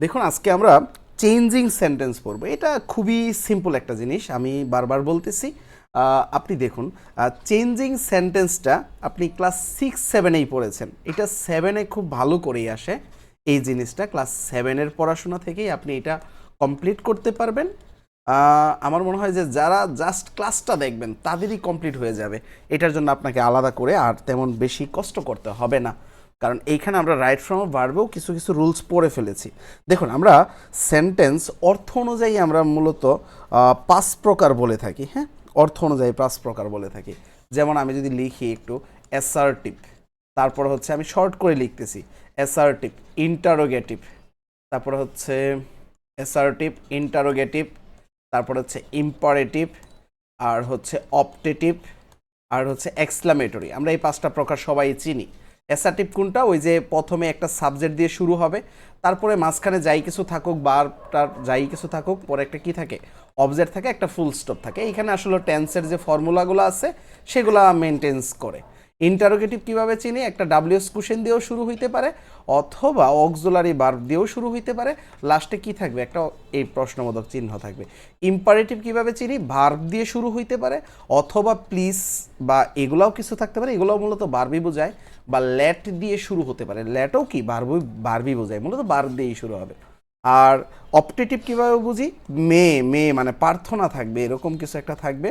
দেখুন আজকে আমরা চেঞ্জিং সেন্টেন্স পড়বো। এটা খুবই সিম্পল একটা জিনিস, আমি বারবার বলতেছি। আপনি দেখুন, চেঞ্জিং সেন্টেন্সটা আপনি ক্লাস 6-7-এই পড়েছেন, এটা 7-এ খুব ভালো করেই আসে। এই জিনিসটা ক্লাস 7-এর পড়াশোনা থেকেই আপনি এটা কমপ্লিট করতে পারবেন। আমার মনে হয় যে যারা জাস্ট ক্লাসটা দেখবেন তাদেরই কমপ্লিট হয়ে যাবে। এটার জন্য আপনাকে আলাদা করে আর তেমন বেশি কষ্ট করতে হবে না, কারণ এইখানে আমরা রাইট ফ্রম ভার্বেও কিছু কিছু রুলস পড়ে ফেলেছি। দেখুন, আমরা সেন্টেন্স অর্থ অনুযায়ী আমরা মূলত 5 প্রকার বলে থাকি। হ্যাঁ, অর্থ অনুযায়ী 5 প্রকার বলে থাকি। যেমন আমি যদি লিখি একটু অ্যাসার্টিভ, তারপর হচ্ছে আমি শর্ট করে লিখতেছি অ্যাসার্টিভ ইন্টারোগেটিভ, তারপর হচ্ছে অ্যাসার্টিভ ইন্টারোগেটিভ, তারপর হচ্ছে ইম্পারেটিভ, আর হচ্ছে অপটেটিভ, আর হচ্ছে এক্সক্লামেটরি। আমরা এই 5টা প্রকার সবাই চিনি। অ্যাসার্টিভ কোনটা? ওই যে প্রথমে একটা সাবজেক্ট দিয়ে শুরু হবে, তারপরে মাঝখানে যাই কিছু থাকুক, বারটার যাই কিছু থাকুক, পরে একটা কি থাকে, অবজেক্ট থাকে, একটা ফুল স্টপ থাকে। এইখানে আসলে টেন্সের যে ফর্মুলাগুলো আছে সেগুলো মেনটেন্স করে। ইন্টারোগেটিভ কিভাবে চিনি? একটা ডাব্লিউএস কোশ্চেন দিয়েও শুরু হইতে পারে, অথবা অক্সিলারি ভার্ব দিয়েও শুরু হইতে পারে, লাস্টে কি থাকবে, একটা এই প্রশ্নবোধক চিহ্ন থাকবে। ইম্পারেটিভ কিভাবে চিনি? ভার্ব দিয়ে শুরু হইতে পারে, অথবা প্লিজ বা এগুলাও কিছু থাকতে পারে, এগুলোও মূলত ভার্বই বোঝায়, বা লেট দিয়ে শুরু হতে পারে, লেটও কি ভার্বই বোঝায়, মূলত ভার্ব দিয়েই শুরু হবে। আর অপটেটিভ কিভাবে বুঝি? মে মে মানে প্রার্থনা থাকবে, এরকম কিছু একটা থাকবে,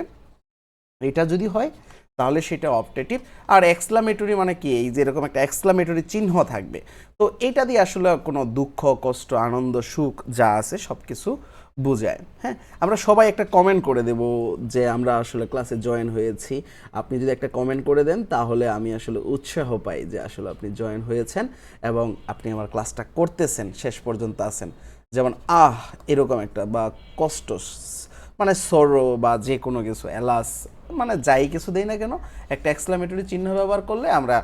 এটা যদি হয় তাহলে সেটা অপটেটিভ। আর এক্সক্লামেটরি মানে কি? এই যে এরকম একটা এক্সক্লামেটরি চিহ্ন থাকবে, তো এটা দিয়ে আসলে কোনো দুঃখ, কষ্ট, আনন্দ, সুখ যা আছে সব কিছু বোঝায়। হ্যাঁ, আমরা সবাই একটা কমেন্ট করে দেব যে আমরা আসলে ক্লাসে জয়েন হয়েছি। আপনি যদি একটা কমেন্ট করে দেন তাহলে আমি আসলে উৎসাহ পাই যে আসলে আপনি জয়েন হয়েছেন এবং আপনি আমার ক্লাসটা করতেছেন, শেষ পর্যন্ত আছেন। যেমন এরকম একটা, বা কষ্ট মানে সরো, বা যে কোনো কিছু, এলাস, মানে যাই কিছু দেই না কেন, একটা এক্সক্লামেটরি চিহ্ন ব্যবহার করলে আমরা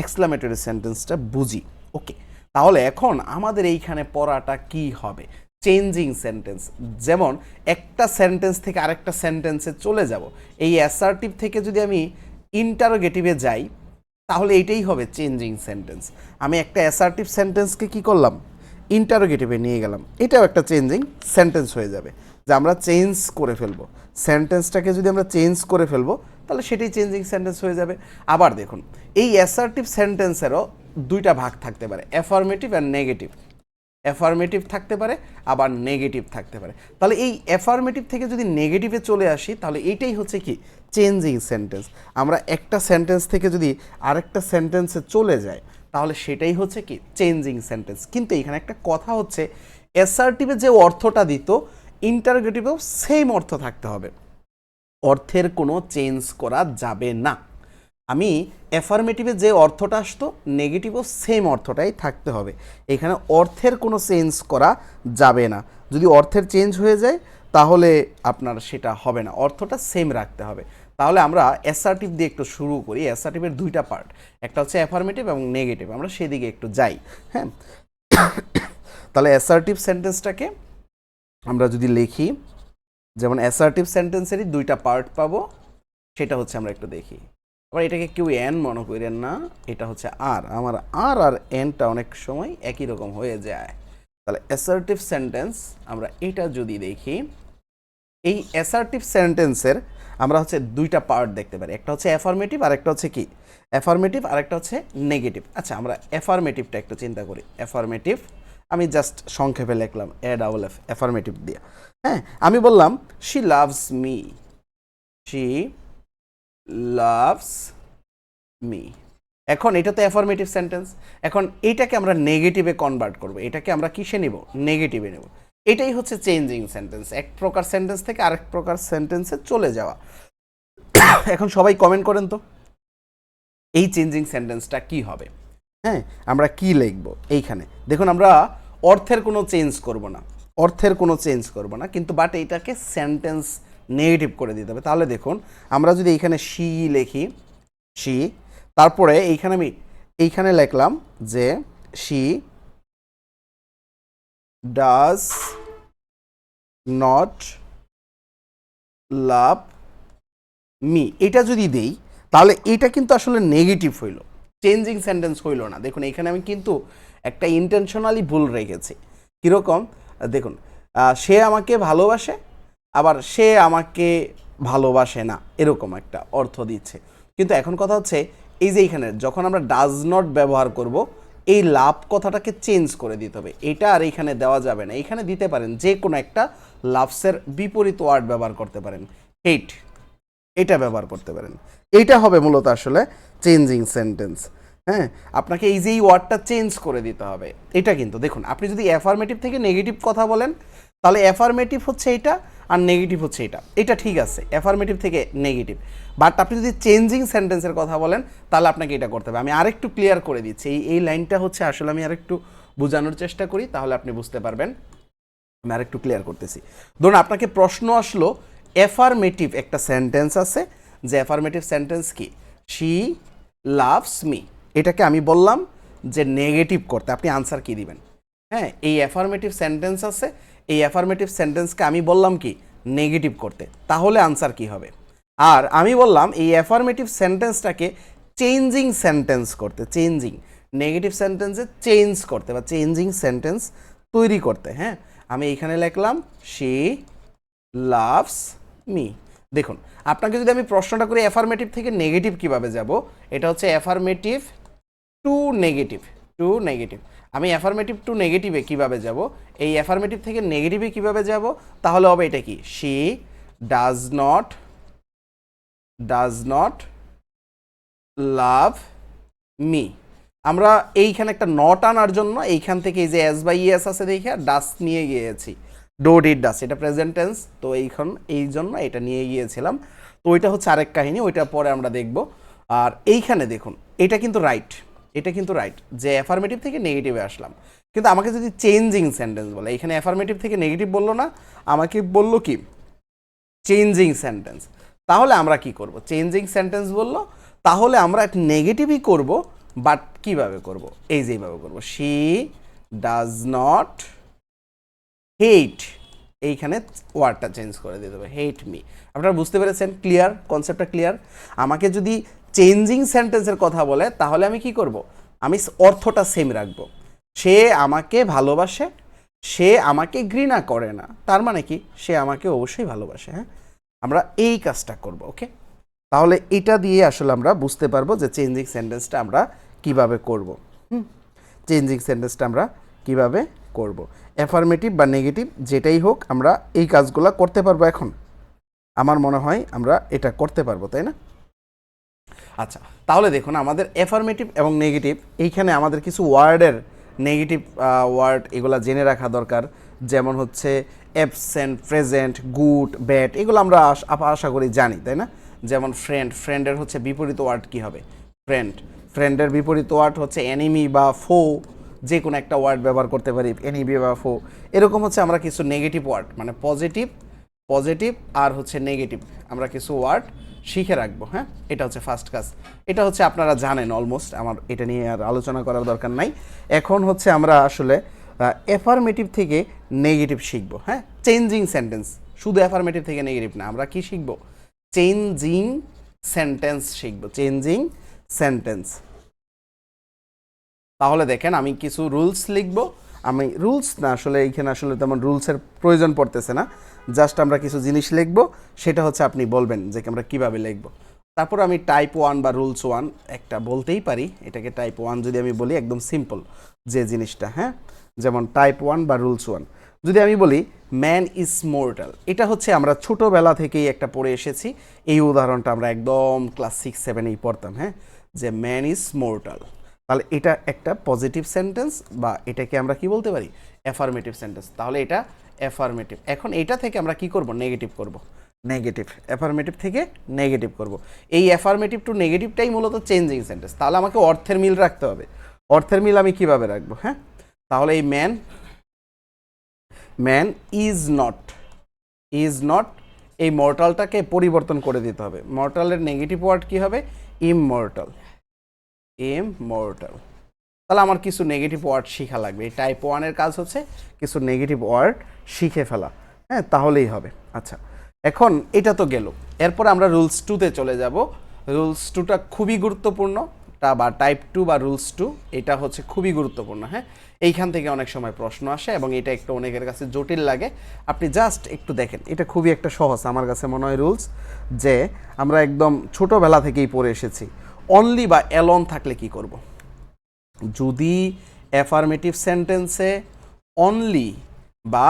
এক্সক্লামেটরি সেন্টেন্সটা বুঝি। ওকে, তাহলে এখন আমাদের এইখানে পড়াটা কি হবে? Changing sentence. যেমন একটা সেন্টেন্স থেকে আরেকটা সেন্টেন্সে চলে যাব, এই অ্যাসার্টিভ থেকে যদি আমি ইন্টারোগেটিভে যাই তাহলে এইটাই হবে চেঞ্জিং সেন্টেন্স। আমি একটা অ্যাসার্টিভ সেন্টেন্সকে কি করলাম, ইন্টারোগেটিভে নিয়ে গেলাম, এটাও একটা চেঞ্জিং সেন্টেন্স হয়ে যাবে, যে আমরা চেঞ্জ করে ফেলবো সেন্টেন্সটাকে। যদি আমরা চেঞ্জ করে ফেলবো তাহলে সেটাই চেঞ্জিং সেন্টেন্স হয়ে যাবে। আবার দেখুন, এই অ্যাসার্টিভ সেন্টেন্সেরও দুইটা ভাগ থাকতে পারে, অ্যাফার্মেটিভ আর নেগেটিভ। অ্যাফার্মেটিভ থাকতে পারে, আবার নেগেটিভ থাকতে পারে। তাহলে এই অ্যাফার্মেটিভ থেকে যদি নেগেটিভে চলে আসি তাহলে এইটাই হচ্ছে কি, চেঞ্জিং সেন্টেন্স। আমরা একটা সেন্টেন্স থেকে যদি আরেকটা সেন্টেন্সে চলে যাই তাহলে সেটাই হচ্ছে কি, চেঞ্জিং সেন্টেন্স। কিন্তু এখানে একটা কথা হচ্ছে, অ্যাসার্টিভে যে অর্থটা দিত ইন্টারোগেটিভেও সেম অর্থ থাকতে হবে, অর্থের কোনো চেঞ্জ করা যাবে না। আমি অ্যাফার্মেটিভে যে অর্থটা আসতো নেগেটিভও সেম অর্থটাই থাকতে হবে, এখানে অর্থের কোনো চেঞ্জ করা যাবে না। যদি অর্থের চেঞ্জ হয়ে যায় তাহলে আপনার সেটা হবে না, অর্থটা সেম রাখতে হবে। তাহলে আমরা অ্যাসার্টিভ দিয়ে একটু শুরু করি। অ্যাসার্টিভের দুইটা পার্ট, একটা হচ্ছে অ্যাফার্মেটিভ এবং নেগেটিভ, আমরা সেদিকে একটু যাই। হ্যাঁ, তাহলে অ্যাসার্টিভ সেন্টেন্সটাকে আমরা যদি লিখি, যেমন অ্যাসার্টিভ সেন্টেন্সেরই দুইটা পার্ট পাবো, সেটা হচ্ছে আমরা একটু দেখি। আবার এটাকে কেউ এন মনে করেন না, এটা হচ্ছে আর। আমার আর আর এনটা অনেক সময় একই রকম হয়ে যায়। তাহলে অ্যাসার্টিভ সেন্টেন্স আমরা এটা যদি দেখি, এই অ্যাসার্টিভ সেন্টেন্সের আমরা হচ্ছে দুইটা পার্ট দেখতে পারি, একটা হচ্ছে অ্যাফার্মেটিভ আর একটা হচ্ছে কি, অ্যাফার্মেটিভ আর একটা হচ্ছে নেগেটিভ। আচ্ছা, আমরা অ্যাফার্মেটিভটা একটু চিন্তা করি। অ্যাফার্মেটিভ আমি জাস্ট সংক্ষেপে লিখলাম AFF, অ্যাফার্মেটিভ দিয়ে। হ্যাঁ, আমি বললাম she loves me, she loves me. এখন এটা তো অ্যাফার্মেটিভ সেন্টেন্স। এখন এইটাকে আমরা নেগেটিভে কনভার্ট করব, এটাকে আমরা কিসে নেব, নেগেটিভে নেব। এটাই হচ্ছে চেঞ্জিং সেন্টেন্স, এক প্রকার সেন্টেন্স থেকে আরেক প্রকার সেন্টেন্সে চলে যাওয়া। এখন সবাই কমেন্ট করেন তো, এই চেঞ্জিং সেন্টেন্সটা কি হবে? হ্যাঁ, আমরা কি লিখব এইখানে? দেখুন, আমরা অর্থের কোনো চেঞ্জ করব না, অর্থের কোনো চেঞ্জ করব না, কিন্তু বাট এইটাকে সেন্টেন্স নেগেটিভ করে দিতে হবে। তাহলে দেখুন, আমরা যদি এইখানে শি লিখি, শি, তারপরে এইখানে আমি এইখানে লিখলাম যে she does not love me, এটা যদি দেই তাহলে এটা কিন্তু আসলে নেগেটিভ হইল, চেঞ্জিং সেন্টেন্স হইল না। দেখুন, এখানে আমি কিন্তু একটা ইন্টেনশনালি ভুল রেখেছি। কীরকম দেখুন, সে আমাকে ভালোবাসে, আবার সে আমাকে ভালোবাসে না, এরকম একটা অর্থ দিচ্ছে। কিন্তু এখন কথা হচ্ছে এই যে এইখানে যখন আমরা ডাজ নট ব্যবহার করব, এই লাভ কথাটাকে চেঞ্জ করে দিতে হবে। এটা আর এইখানে দেওয়া যাবে না, এইখানে দিতে পারেন যে কোনো একটা লাভসের বিপরীত ওয়ার্ড ব্যবহার করতে পারেন, হেট, এটা ব্যবহার করতে পারেন। এইটা হবে মূলত আসলে চেঞ্জিং সেন্টেন্স। হ্যাঁ, আপনাকে এই যে এই ওয়ার্ডটা চেঞ্জ করে দিতে হবে। এটা কিন্তু দেখুন, আপনি যদি অ্যাফার্মেটিভ থেকে নেগেটিভ কথা বলেন, তাহলে অ্যাফার্মেটিভ হচ্ছে এটা আর নেগেটিভ হচ্ছে এটা, এটা ঠিক আছে, অ্যাফার্মেটিভ থেকে নেগেটিভ। বাট আপনি যদি চেঞ্জিং সেন্টেন্সের কথা বলেন, তাহলে আপনাকে এটা করতে হবে। আমি আরেকটু ক্লিয়ার করে দিচ্ছি, এই লাইনটা হচ্ছে আসলে আমি আরেকটু বোঝানোর চেষ্টা করি, তাহলে আপনি বুঝতে পারবেন। আমি আরেকটু ক্লিয়ার করতেছি। ধরুন আপনাকে প্রশ্ন আসলো, অ্যাফার্মেটিভ একটা সেন্টেন্স আছে, যে অ্যাফার্মেটিভ সেন্টেন্স কি, শি লাভস মি, এটাকে আমি বললাম যে নেগেটিভ করতে, আপনি আনসার কি দিবেন? হ্যাঁ, এই অ্যাফার্মেটিভ সেন্টেন্স আছে, এই অ্যাফার্মেটিভ সেন্টেন্সকে আমি বললাম কি নেগেটিভ করতে, তাহলে আনসার কি হবে? আর আমি বললাম এই অ্যাফার্মেটিভ সেন্টেন্সটাকে চেঞ্জিং সেন্টেন্স করতে, চেঞ্জিং নেগেটিভ সেন্টেন্সে চেঞ্জ করতে বা চেঞ্জিং সেন্টেন্স তৈরি করতে। হ্যাঁ, আমি এইখানে লিখলাম শি লাভস মি। দেখুন, আপনাকে যদি আমি প্রশ্নটা করি অ্যাফার্মেটিভ থেকে নেগেটিভ কিভাবে যাব, এটা হচ্ছে affirmative to negative, to negative. আমি অ্যাফার্মেটিভ টু নেগেটিভে কিভাবে যাব, এই অ্যাফার্মেটিভ থেকে নেগেটিভে কিভাবে যাব, তাহলে হবে এটা কি, she does not love me. আমরা এইখানে একটা নট আনার জন্য এইখান থেকে এই যে এস বাই এস আছে দেখে ডাস নিয়ে গিয়েছি, ডো ডিড ডাস, এটা প্রেজেন্ট টেন্স, তো এই জন্য এটা নিয়ে গিয়েছিলাম। তো ওইটা হচ্ছে আরেক কাহিনী, ওইটা পরে আমরা দেখব। আর এইখানে দেখুন, এটা কিন্তু রাইট, এটা কিন্তু রাইট যে অ্যাফার্মেটিভ থেকে নেগেটিভে আসলাম। কিন্তু আমাকে যদি চেঞ্জিং সেন্টেন্স বলে, এখানে অ্যাফার্মেটিভ থেকে নেগেটিভ বললো না, আমাকে বললো কি চেঞ্জিং সেন্টেন্স, তাহলে আমরা কি করব? চেঞ্জিং সেন্টেন্স বললো, তাহলে আমরা নেগেটিভই করব, বাট কিভাবে করব? এই যে এইভাবে করব, শি ডাজ নট হেট, এইখানে ওয়ার্ডটা চেঞ্জ করে দিতে হবে, হেট মি। আপনারা বুঝতে পেরেছেন? ক্লিয়ার, কনসেপ্টটা ক্লিয়ার? আমাকে যদি চেঞ্জিং সেন্টেন্সের কথা বলে, তাহলে আমি কি করব? আমি অর্থটা সেম রাখবো, সে আমাকে ভালোবাসে, সে আমাকে ঘৃণা করে না, তার মানে কি সে আমাকে অবশ্যই ভালোবাসে। হ্যাঁ, আমরা এই কাজটা করব। ওকে, তাহলে এটা দিয়ে আসলে আমরা বুঝতে পারবো যে চেঞ্জিং সেন্টেন্সটা আমরা কিভাবে করব। চেঞ্জিং সেন্টেন্সটা আমরা কিভাবে করব, অ্যাফার্মেটিভ বা নেগেটিভ যেটাই হোক, আমরা এই কাজগুলো করতে পারবো। এখন আমার মনে হয় আমরা এটা করতে পারবো, তাই না? আচ্ছা, তাহলে দেখুন, আমাদের অ্যাফার্মেটিভ এবং নেগেটিভ, এইখানে আমাদের কিছু ওয়ার্ডের নেগেটিভ ওয়ার্ড এগুলা জেনে রাখা দরকার। যেমন হচ্ছে অ্যাবসেন্ট, প্রেজেন্ট, গুড, ব্যাড, এগুলো আমরা আশা করি জানি, তাই না? যেমন ফ্রেন্ডের হচ্ছে বিপরীত ওয়ার্ড কি হবে? ফ্রেন্ডের বিপরীত ওয়ার্ড হচ্ছে এনিমি বা ফো, যে কোনো একটা ওয়ার্ড ব্যবহার করতে পারি, এনিমি বা ফো। এরকম হচ্ছে আমরা কিছু নেগেটিভ ওয়ার্ড, মানে পজিটিভ আর হচ্ছে নেগেটিভ, আমরা কিছু ওয়ার্ড শিখে রাখবো। হ্যাঁ, এটা হচ্ছে ফার্স্ট কাজ। এটা হচ্ছে আপনারা জানেন অলমোস্ট, আমার এটা নিয়ে আর আলোচনা করার দরকার নাই। এখন হচ্ছে আমরা আসলে অ্যাফার্মেটিভ থেকে নেগেটিভ শিখব। হ্যাঁ, চেঞ্জিং সেন্টেন্স, শুধু অ্যাফার্মেটিভ থেকে নেগেটিভ না, আমরা কি শিখব? চেঞ্জিং সেন্টেন্স শিখব, চেঞ্জিং সেন্টেন্স। তাহলে দেখেন, আমি কিছু রুলস লিখব। আমি রুলস না, আসলে এইখানে আসলে তেমন রুলসের প্রয়োজন পড়তেছে না, জাস্ট আমরা কিছু জিনিস লিখব, সেটা হচ্ছে আপনি বলবেন যে আমরা কিভাবে লিখব। তারপর আমি টাইপ 1 বা রুলস 1 একটা বলতেই পারি, এটাকে টাইপ 1 যদি আমি বলি, একদম সিম্পল যে জিনিসটা। হ্যাঁ, যেমন টাইপ 1 বা রুলস 1 যদি আমি বলি, ম্যান ইজ মর্টাল, এটা হচ্ছে আমরা ছোটোবেলা থেকেই একটা পড়ে এসেছি। এই উদাহরণটা আমরা একদম ক্লাস 6-7 পড়তাম। হ্যাঁ, যে ম্যান ইজ মর্টাল, তাহলে এটা একটা পজিটিভ সেন্টেন্স, বা এটাকে আমরা কি বলতে পারি? Affirmative sentence. তাহলে এটা অ্যাফার্মেটিভ। এখন এটা থেকে আমরা কি করব? নেগেটিভ করব, নেগেটিভ, অ্যাফার্মেটিভ থেকে নেগেটিভ করব। এই অ্যাফার্মেটিভ টু নেগেটিভটাই মূলত চেঞ্জিং সেন্টেন্স। তাহলে আমাকে অর্থের মিল রাখতে হবে। অর্থের মিল আমি কিভাবে রাখবো? হ্যাঁ, তাহলে এই ম্যান ইজ নট, এই মর্টালটাকে পরিবর্তন করে দিতে হবে। মর্টালের নেগেটিভ ওয়ার্ড কি হবে? ইমমর্টাল, তাহলে আমার কিছু নেগেটিভ ওয়ার্ড শেখা লাগবে। এই টাইপ 1 কাজ হচ্ছে কিছু নেগেটিভ ওয়ার্ড শিখে ফেলা। হ্যাঁ, তাহলেই হবে। আচ্ছা, এখন এটা তো গেল, এরপর আমরা রুলস 2তে চলে যাব। রুলস 2টা খুবই গুরুত্বপূর্ণ, রুলসটা বা টাইপ 2 বা রুলস 2 এটা হচ্ছে খুবই গুরুত্বপূর্ণ। হ্যাঁ, এইখান থেকে অনেক সময় প্রশ্ন আসে এবং এটা একটু অনেকের কাছে জটিল লাগে। আপনি জাস্ট একটু দেখেন, এটা খুবই একটা সহজ আমার কাছে মনে হয় রুলস, যে আমরা একদম ছোটোবেলা থেকেই পড়ে এসেছি। অনলি বা অ্যালন থাকলে কি করব? যদি অ্যাফার্মেটিভ সেন্টেন্সে অনলি বা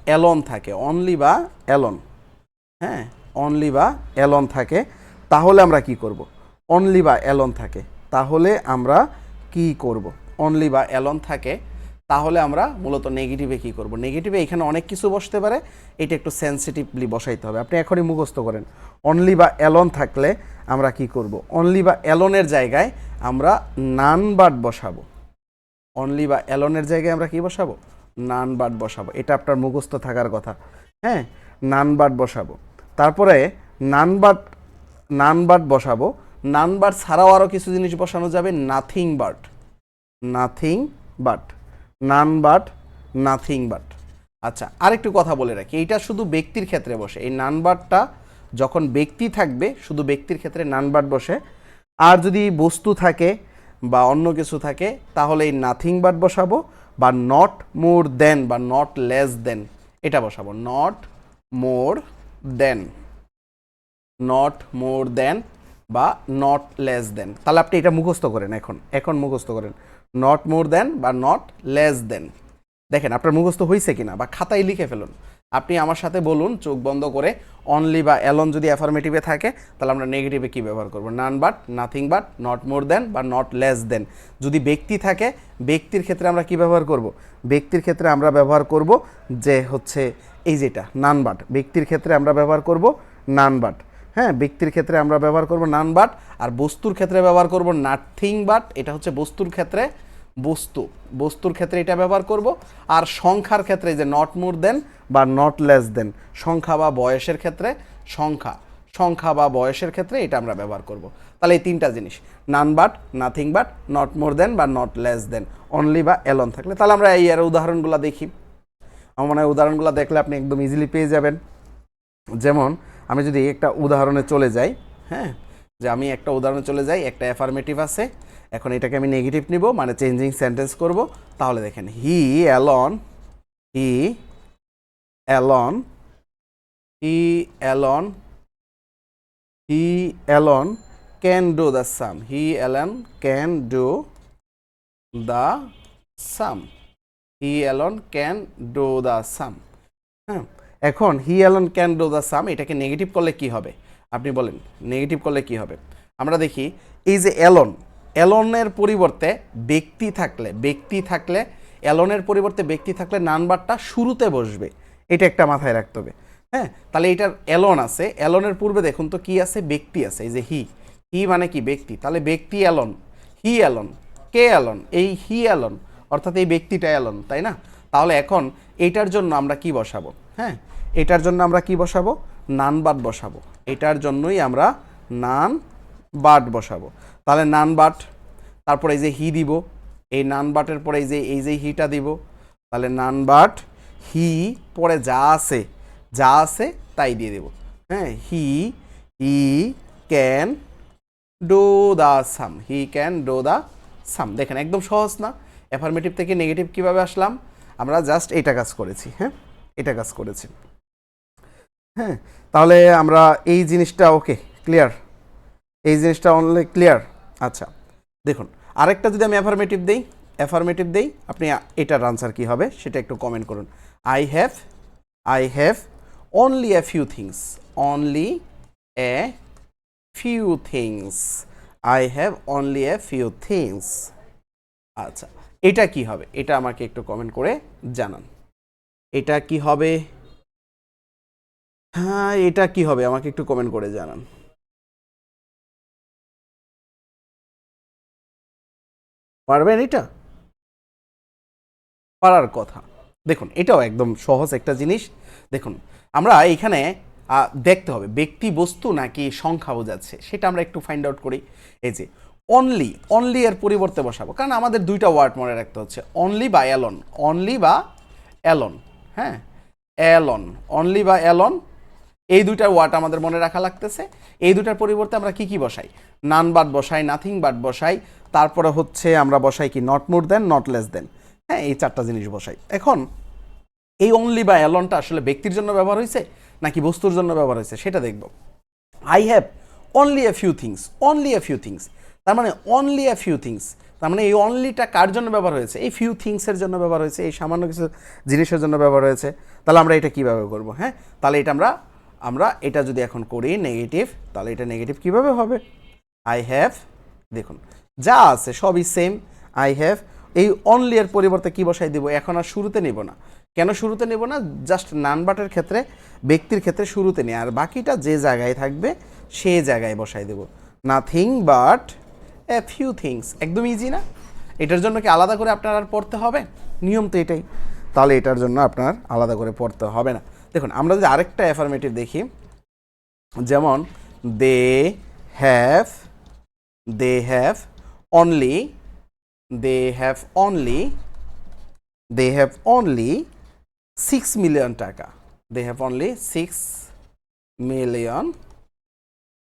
অ্যালন থাকে, অনলি বা অ্যালন, হ্যাঁ, অনলি বা অ্যালন থাকে, তাহলে আমরা কি করব? অনলি বা অ্যালন থাকে তাহলে আমরা কি করব? অনলি বা অ্যালন থাকে তাহলে আমরা মূলত নেগেটিভে কি করব? নেগেটিভে এখানে অনেক কিছু বসতে পারে, এটা একটু সেন্সিটিভলি বসাইতে হবে। আপনি এখনই মুখস্থ করেন, অনলি বা অ্যালন থাকলে আমরা কি করব? অনলি বা অ্যালনের জায়গায় আমরা নান বাট বসাবো। অনলি বা অ্যালনের জায়গায় আমরা কি বসাবো? নান বাট বসাবো। এটা আপনার মুখস্থ থাকার কথা। হ্যাঁ, নান বাট বসাবো। তারপরে নান বাট বসাবো। নান বাট ছাড়াও আরও কিছু জিনিস বসানো যাবে, nothing but, nothing but, naan but, nothing but. আচ্ছা, আরেকটু কথা বলে রাখি, এইটা শুধু ব্যক্তির ক্ষেত্রে বসে। এই নান বাটটা যখন ব্যক্তি থাকবে শুধু ব্যক্তির ক্ষেত্রে নান বাট বসে, আর যদি বস্তু থাকে বা অন্য কিছু থাকে তাহলে এই নাথিং বাট বসাবো, বা নট মোর দেন বা নট লেস দেন এটা বসাবো। Not more than, not more than বা নট লেস দেন। তাহলে আপনি এটা মুখস্থ করেন, এখন মুখস্থ করেন, নট মোর দেন বা নট লেস দেন। দেখেন আপনার মুখস্থ হয়েছে কিনা, বা খাতায় লিখে ফেলুন। আপনি আমার সাথে বলুন চোখ বন্ধ করে, অনলি বা অ্যালন যদি অ্যাফার্মেটিভে থাকে তাহলে আমরা নেগেটিভে কী ব্যবহার করব? None but, nothing but, not more than বা নট লেস দেন। যদি ব্যক্তি থাকে, ব্যক্তির ক্ষেত্রে আমরা কি ব্যবহার করব? ব্যক্তির ক্ষেত্রে আমরা ব্যবহার করব যে হচ্ছে এই যেটা নান বাট। ব্যক্তির ক্ষেত্রে আমরা ব্যবহার করব নান বাট। হ্যাঁ, ব্যক্তির ক্ষেত্রে আমরা ব্যবহার করব নান বাট, আর বস্তুর ক্ষেত্রে ব্যবহার করব নাথিং বাট। এটা হচ্ছে বস্তুর ক্ষেত্রে, বস্তুর ক্ষেত্রে এটা ব্যবহার করব। আর সংখ্যার ক্ষেত্রে যে নট মোর দেন বা নট লেস দেন, সংখ্যা বা বয়সের ক্ষেত্রে, সংখ্যা বা বয়সের ক্ষেত্রে এটা আমরা ব্যবহার করব। তাহলে এই তিনটা জিনিস, none but, nothing but, not more than বা নট লেস দেন, অনলি বা অ্যালন থাকলে। তাহলে আমরা এই উদাহরণগুলো দেখি। আমার মনে হয় উদাহরণগুলো দেখলে আপনি একদম ইজিলি পেয়ে যাবেন। যেমন আমি যদি একটা উদাহরণে চলে যাই, হ্যাঁ, যে আমি একটা উদাহরণে চলে যাই, একটা অ্যাফার্মেটিভ আছে, এখন এটাকে আমি নেগেটিভ নিব, মানে চেঞ্জিং সেন্টেন্স করব। তাহলে দেখেন, he alone, he alone, he alone, he alone can do the same, he alone can do the same, he alone can do the same. হ্যাঁ, এখন he alone can do the same, এটাকে negative করলে কি হবে? আপনি বলেন negative করলে কি হবে? আমরা দেখি, এই যে অ্যালন, অ্যালনের পরিবর্তে ব্যক্তি থাকলে অ্যালনের পরিবর্তে ব্যক্তি থাকলে নাম্বারটা শুরুতে বসবে, এটা একটা মাথায় রাখতে হবে। হ্যাঁ, তাহলে এটার অ্যালন আছে, অ্যালনের পূর্বে দেখুন তো কি আছে? ব্যক্তি আছে, এই যে হি, হি মানে কি? ব্যক্তি। তাহলে ব্যক্তি alone, he alone, K alone? এই হি অ্যালন, অর্থাৎ এই ব্যক্তিটা অ্যালন, তাই না? তাহলে এখন এইটার জন্য আমরা কি বসাবো? হ্যাঁ, এটার জন্য আমরা কি বসাবো? নান বাট বসাবো। এটার জন্যই আমরা নান বাট বসাবো। তাহলে নান বাট, তারপর এই যে হি দিব, এই নান বাটের পরে এই যে হিটা দিব। তাহলে নান বাট, হি, পরে যা আছে তাই দিয়ে দেব। হ্যাঁ, he can do the same, he can do the same. দেখেন একদম সহজ না? অ্যাফার্মেটিভ থেকে নেগেটিভ কিভাবে আসলাম? আমরা জাস্ট এটা কাজ করেছি। হ্যাঁ, এটা কাজ করেছি। হ্যাঁ, তাহলে আমরা এই জিনিসটা ওকে ক্লিয়ার, এই জিনিসটা অনলি ক্লিয়ার। আচ্ছা, দেখুন আরেকটা যদি আমি অ্যাফার্মেটিভ দেই, আপনি এটার আনসার কি হবে সেটা একটু কমেন্ট করুন। I have only a few things, only a few things, I have only a few things. আচ্ছা, এটা কি হবে? এটা আমাকে একটু কমেন্ট করে জানান, এটা কি হবে? হ্যাঁ, এটা কি হবে আমাকে একটু কমেন্ট করে জানান। পারবেন? এটা পারার কথা। দেখুন এটাও একদম সহজ একটা জিনিস। দেখুন আমরা এইখানে দেখতে হবে ব্যক্তি বস্তু নাকি সংখ্যা বোঝাচ্ছে, সেটা আমরা একটু ফাইন্ড আউট করি। এই যে অনলি এর পরিবর্তে বসাবো, কারণ আমাদের দুইটা ওয়ার্ড মনে রাখতে হচ্ছে, অনলি বা অ্যালন, অনলি বা অ্যালন। হ্যাঁ, অ্যালন, অনলি বা অ্যালন, এই দুইটার ওয়ার্ড আমাদের মনে রাখা লাগতেছে। এই দুটার পরিবর্তে আমরা কি কি বসাই? নান বাট বসাই, নাথিং বাট বসাই, তারপরে হচ্ছে আমরা বসাই কি not more than, not less than. হ্যাঁ, এই চারটা জিনিস বসাই। এখন এই অনলি বা অ্যালনটা আসলে ব্যক্তির জন্য ব্যবহার হয়েছে নাকি বস্তুর জন্য ব্যবহার হয়েছে সেটা দেখব। I have only a few things, only a few things, তার মানে অনলি এ ফিউ থিংস, তার মানে এই অনলিটা কার জন্য ব্যবহার হয়েছে? এই ফিউ থিংসের জন্য ব্যবহার হয়েছে, এই সামান্য কিছু জিনিসের জন্য ব্যবহার হয়েছে। তাহলে আমরা এটা কীভাবে করব? হ্যাঁ, তাহলে এটা আমরা এটা যদি এখন করি নেগেটিভ, তাহলে এটা নেগেটিভ কীভাবে হবে? আই হ্যাভ, দেখুন যা আছে সবই সেম। আই হ্যাভ, এই অনলি এর পরিবর্তে কি বসাই দিব? এখন আর শুরুতে নেব না। কেন শুরুতে নেব না? জাস্ট নান বাটের ক্ষেত্রে, ব্যক্তির ক্ষেত্রে শুরুতে নিই, আর বাকিটা যে জায়গায় থাকবে সে জায়গায় বসাই দেব। Nothing but a few things, একদম ইজি না? এটার জন্য কি আলাদা করে আপনার আর পড়তে হবে? নিয়ম তো এটাই। তাহলে এটার জন্য আপনার আলাদা করে পড়তে হবে না। দেখুন আমরা যদি আরেকটা অ্যাফার্মেটিভ দেখি, যেমন they have, they have only, they have only 6 million টাকা, they have only 6 million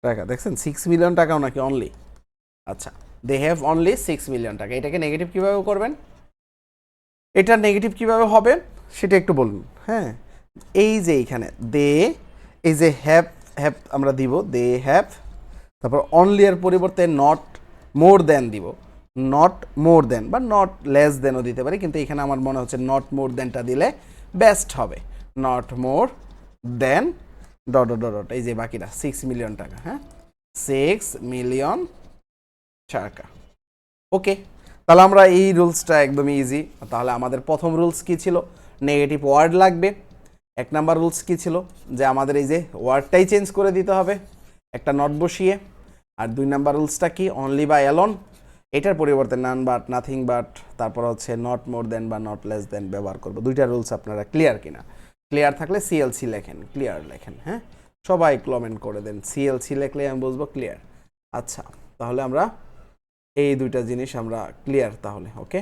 টাকা। দেখছেন 6 মিলিয়ন টাকাও নাকি অনলি? আচ্ছা, they have only 6 million টাকা। এটাকে নেগেটিভ কিভাবে করবেন? এটা নেগেটিভ কিভাবে হবে সেটা একটু বলুন। হ্যাঁ, এই যে এইখানে দে, এই যে হ্যাভ, হ্যাভ আমরা দিব দে হ্যাভ, তারপর অনলি এর পরিবর্তে নট মোর দেন দিব, নট মোর দেন বা নট লেস দেনও দিতে পারি, কিন্তু এখানে আমার মনে হচ্ছে নট মোর দেনটা দিলে বেস্ট হবে। Not more than dot dot dot, এই যে বাকিটা 6 মিলিয়ন টাকা। হ্যাঁ, 6 মিলিয়ন টাকা। ওকে, তাহলে আমরা এই রুলসটা একদমই ইজি। তাহলে আমাদের প্রথম রুলস কি ছিল? নেগেটিভ ওয়ার্ড লাগবে। 1 নাম্বার রুলস কি ছিল? যে আমাদের এই যে ওয়ার্ডটাই চেঞ্জ করে দিতে হবে একটা নট বসিয়ে। আর 2 নাম্বার রুলসটা কি? অনলি বা অ্যালন, এটার পরিবর্তে নান বাট, নাথিং বাট, তারপর হচ্ছে নট মোর দেন বা নট লেস দেন ব্যবহার করব। 2টা রুলস আপনারা ক্লিয়ার কিনা? ক্লিয়ার থাকলে সিএলসি লেখেন, ক্লিয়ার লেখেন। হ্যাঁ, সবাই কমেন্ট করে দেন সিএলসি লেখলে আমি বুঝবো ক্লিয়ার। আচ্ছা, তাহলে আমরা এই 2টা জিনিস আমরা ক্লিয়ার তাহলে। ওকে,